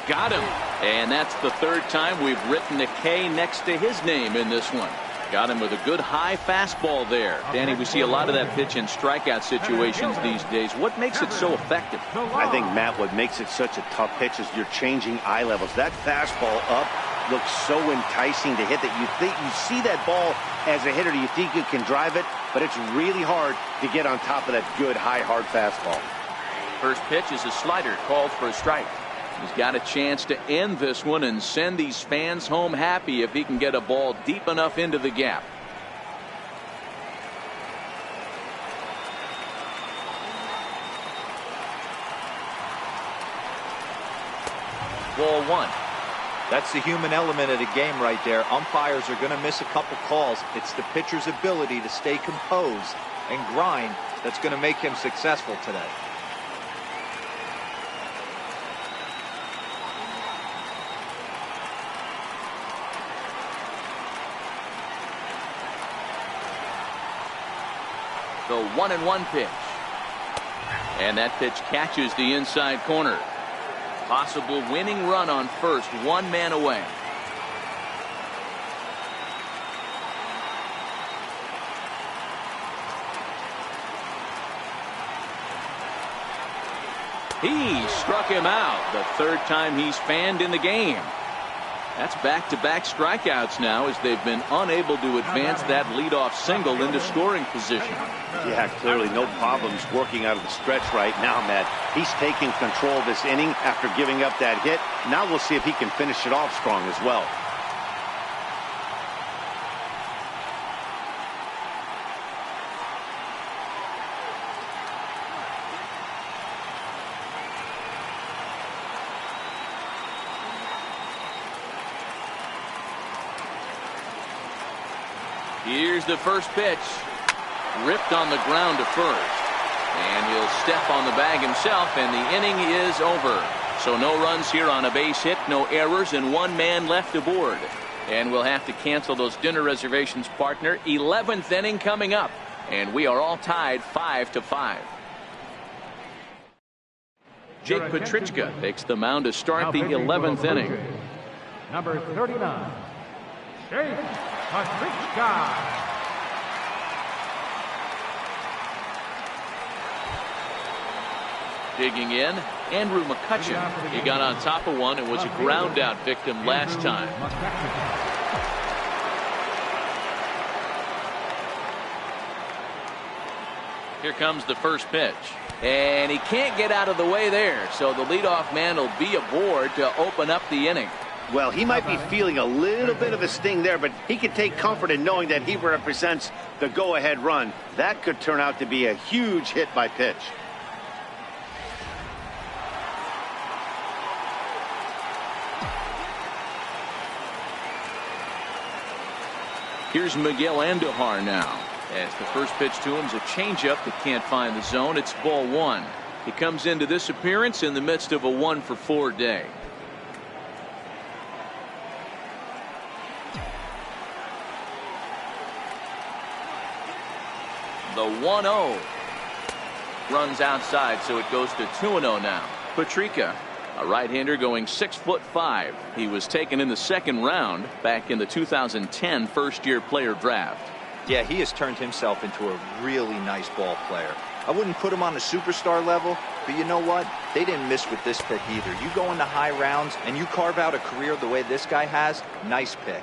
Got him. And that's the 3rd time we've written a K next to his name in this one. Got him with a good high fastball there. Danny, we see a lot of that pitch in strikeout situations these days. What makes it so effective? I think, Matt, what makes it such a tough pitch is you're changing eye levels. That fastball up looks so enticing to hit that you think you see that ball as a hitter. You think you can drive it, but it's really hard to get on top of that good high hard fastball. First pitch is a slider called for a strike. He's got a chance to end this one and send these fans home happy if he can get a ball deep enough into the gap. Ball 1. That's the human element of the game right there. Umpires are going to miss a couple calls. It's the pitcher's ability to stay composed and grind that's going to make him successful today. The 1-1 pitch. And that pitch catches the inside corner. Possible winning run on first, 1 man away. He struck him out, the 3rd time he's fanned in the game. That's back-to-back strikeouts now as they've been unable to advance that leadoff single into scoring position. Yeah, clearly no problems working out of the stretch right now, Matt. He's taking control of this inning after giving up that hit. Now we'll see if he can finish it off strong as well. Here's the first pitch. Ripped on the ground to first. And he'll step on the bag himself, and the inning is over. So no runs here on a base hit, no errors, and 1 man left aboard. And we'll have to cancel those dinner reservations, partner. 11th inning coming up, and we are all tied 5-5. Jake Petrichka takes the mound to start the 11th inning. Number 39, Jake Petrichka. Digging in, Andrew McCutchen. He got on top of one and was a ground out victim last time. Here comes the first pitch. And he can't get out of the way there, so the leadoff man will be aboard to open up the inning. Well, he might be feeling a little bit of a sting there, but he can take comfort in knowing that he represents the go-ahead run. That could turn out to be a huge hit by pitch. Here's Miguel Andujar now. As the first pitch to him is a changeup that can't find the zone. It's ball one. He comes into this appearance in the midst of a 1-for-4 day. The 1-0 runs outside, so it goes to 2-0 now. Patrica, a right-hander going 6'5". He was taken in the second round back in the 2010 first-year player draft. Yeah, he has turned himself into a really nice ball player. I wouldn't put him on a superstar level, but you know what? They didn't miss with this pick either. You go into high rounds and you carve out a career the way this guy has, nice pick.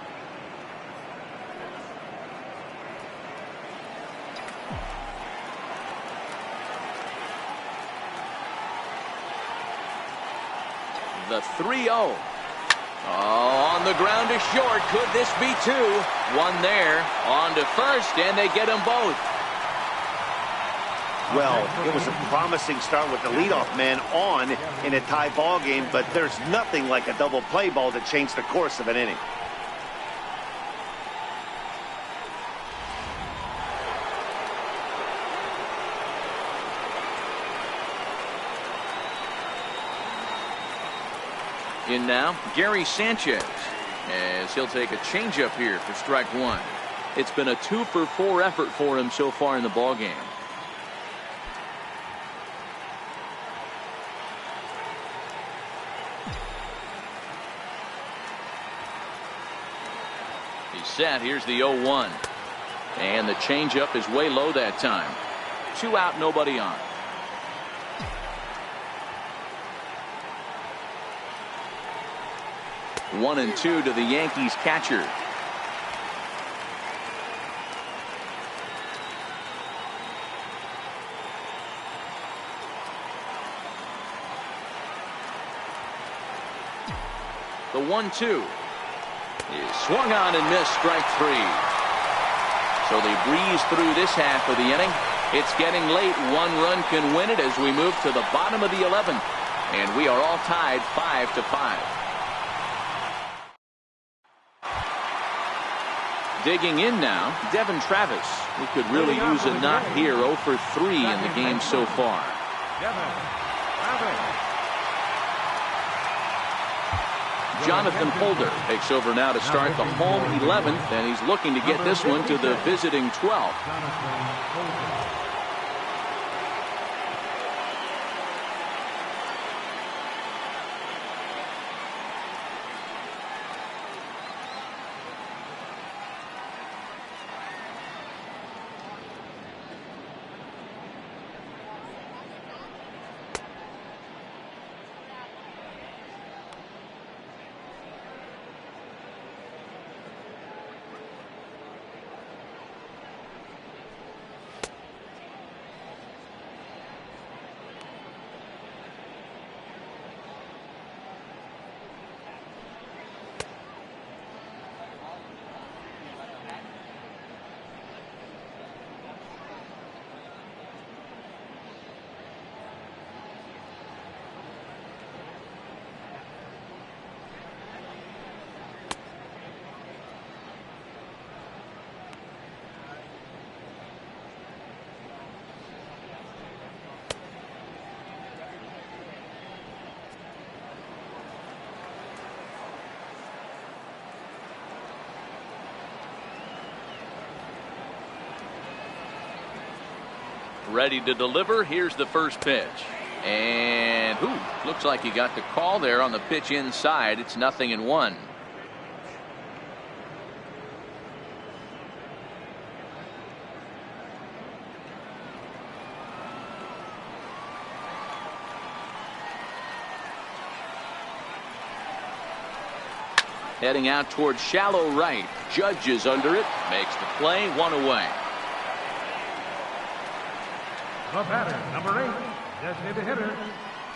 The 3-0. Oh, on the ground to short. Could this be two? One there. On to first, and they get them both. Well, it was a promising start with the leadoff man on in a tie ball game, but there's nothing like a double play ball to change the course of an inning. In now, Gary Sanchez, as he'll take a changeup here for strike one. It's been a 2-for-4 effort for him so far in the ball game. He's set. Here's the 0-1. And the changeup is way low that time. 2 out, nobody on. One and two to the Yankees catcher. The 1-2 is swung on and missed, strike three. So they breeze through this half of the inning. It's getting late. 1 run can win it as we move to the bottom of the 11th. And we are all tied 5-5. Digging in now, Devin Travis, who could really use a knock here. 0 for 3 in the game so far. Jonathan Holder takes over now to start the home 11th, and he's looking to get this one to the visiting 12th. Ready to deliver. Here's the first pitch. And looks like he got the call there on the pitch inside. It's 0-1. Heading out towards shallow right. Judge is under it. Makes the play. 1 away. The batter, number 8, designated hitter,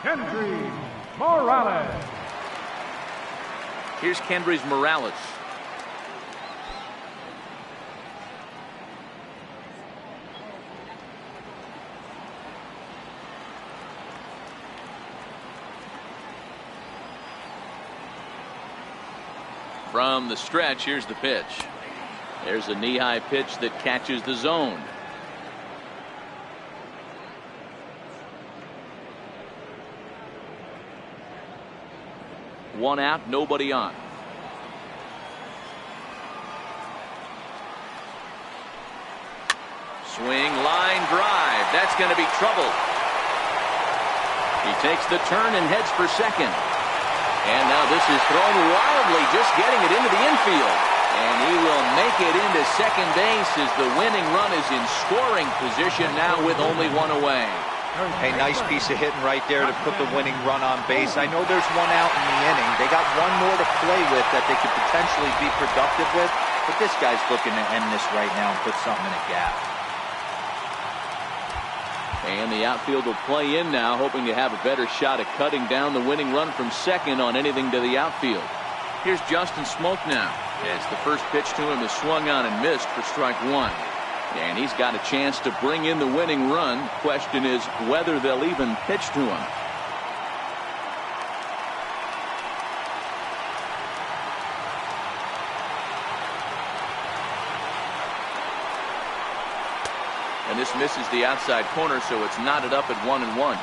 Kendrys Morales. Here's Kendrys Morales. From the stretch, here's the pitch. There's a knee-high pitch that catches the zone. One out, nobody on. Swing, line drive. That's going to be trouble. He takes the turn and heads for second. And now this is thrown wildly, just getting it into the infield. And he will make it into second base as the winning run is in scoring position now with only one away. Hey, nice piece of hitting right there to put the winning run on base. I know there's one out in the inning. They got one more to play with that they could potentially be productive with. But this guy's looking to end this right now and put something in a gap. And the outfield will play in now, hoping to have a better shot at cutting down the winning run from second on anything to the outfield. Here's Justin Smoke now, as the first pitch to him is swung on and missed for strike one. And he's got a chance to bring in the winning run. Question is whether they'll even pitch to him. And this misses the outside corner, so it's knotted up at 1-1.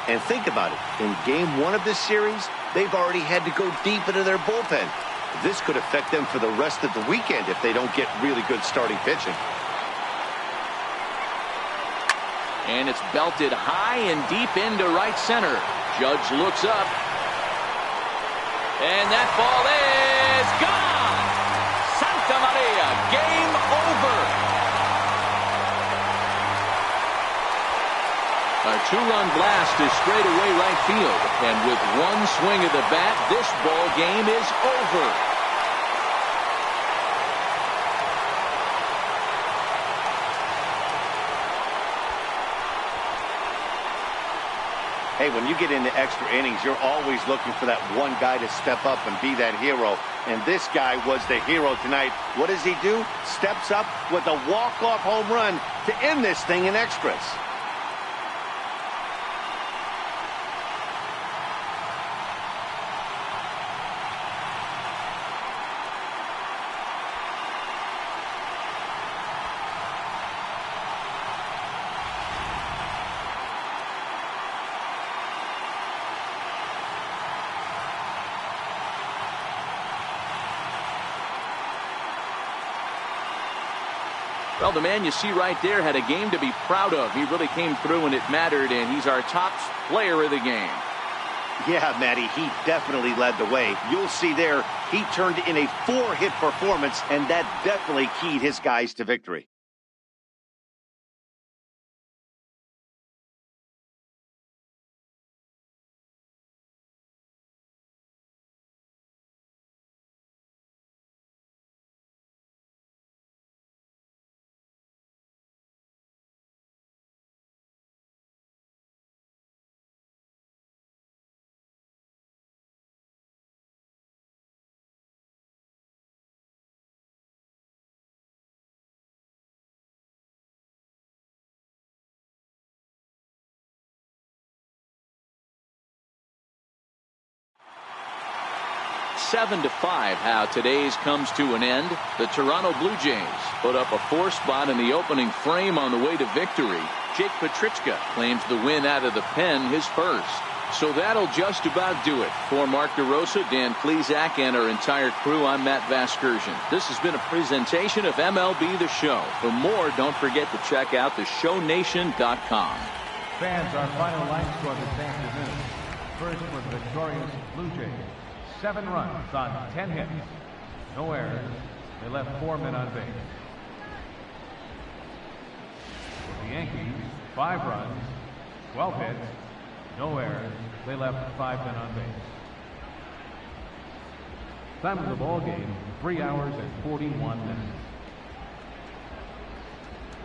And think about it. In game one of this series, they've already had to go deep into their bullpen. This could affect them for the rest of the weekend if they don't get really good starting pitching. And it's belted high and deep into right center. Judge looks up. And that ball is gone. Santa Maria, game over. A two-run blast is straight away right field. And with one swing of the bat, this ball game is over. Hey, when you get into extra innings, you're always looking for that one guy to step up and be that hero. And this guy was the hero tonight. What does he do? Steps up with a walk-off home run to end this thing in extras. Well, the man you see right there had a game to be proud of. He really came through and it mattered, and he's our top player of the game. Yeah, Matty, he definitely led the way. You'll see there, he turned in a 4-hit performance, and that definitely keyed his guys to victory. Seven to 5, how today's comes to an end. The Toronto Blue Jays put up a 4-spot in the opening frame on the way to victory. Jake Petrichka claims the win out of the pen, his first. So that'll just about do it. For Mark DeRosa, Dan Plesac, and our entire crew, I'm Matt Vasgersian. This has been a presentation of MLB The Show. For more, don't forget to check out theshownation.com. Fans, our final line score this afternoon. First for the victorious Blue Jays. 7 runs on 10 hits. No errors. They left 4 men on base. For the Yankees, 5 runs, 12 hits, no errors. They left 5 men on base. Time of the ball game, 3 hours and 41 minutes.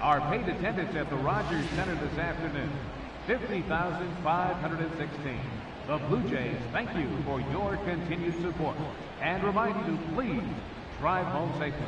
Our paid attendance at the Rogers Center this afternoon, 50,516. The Blue Jays thank you for your continued support and remind you to please drive home safely.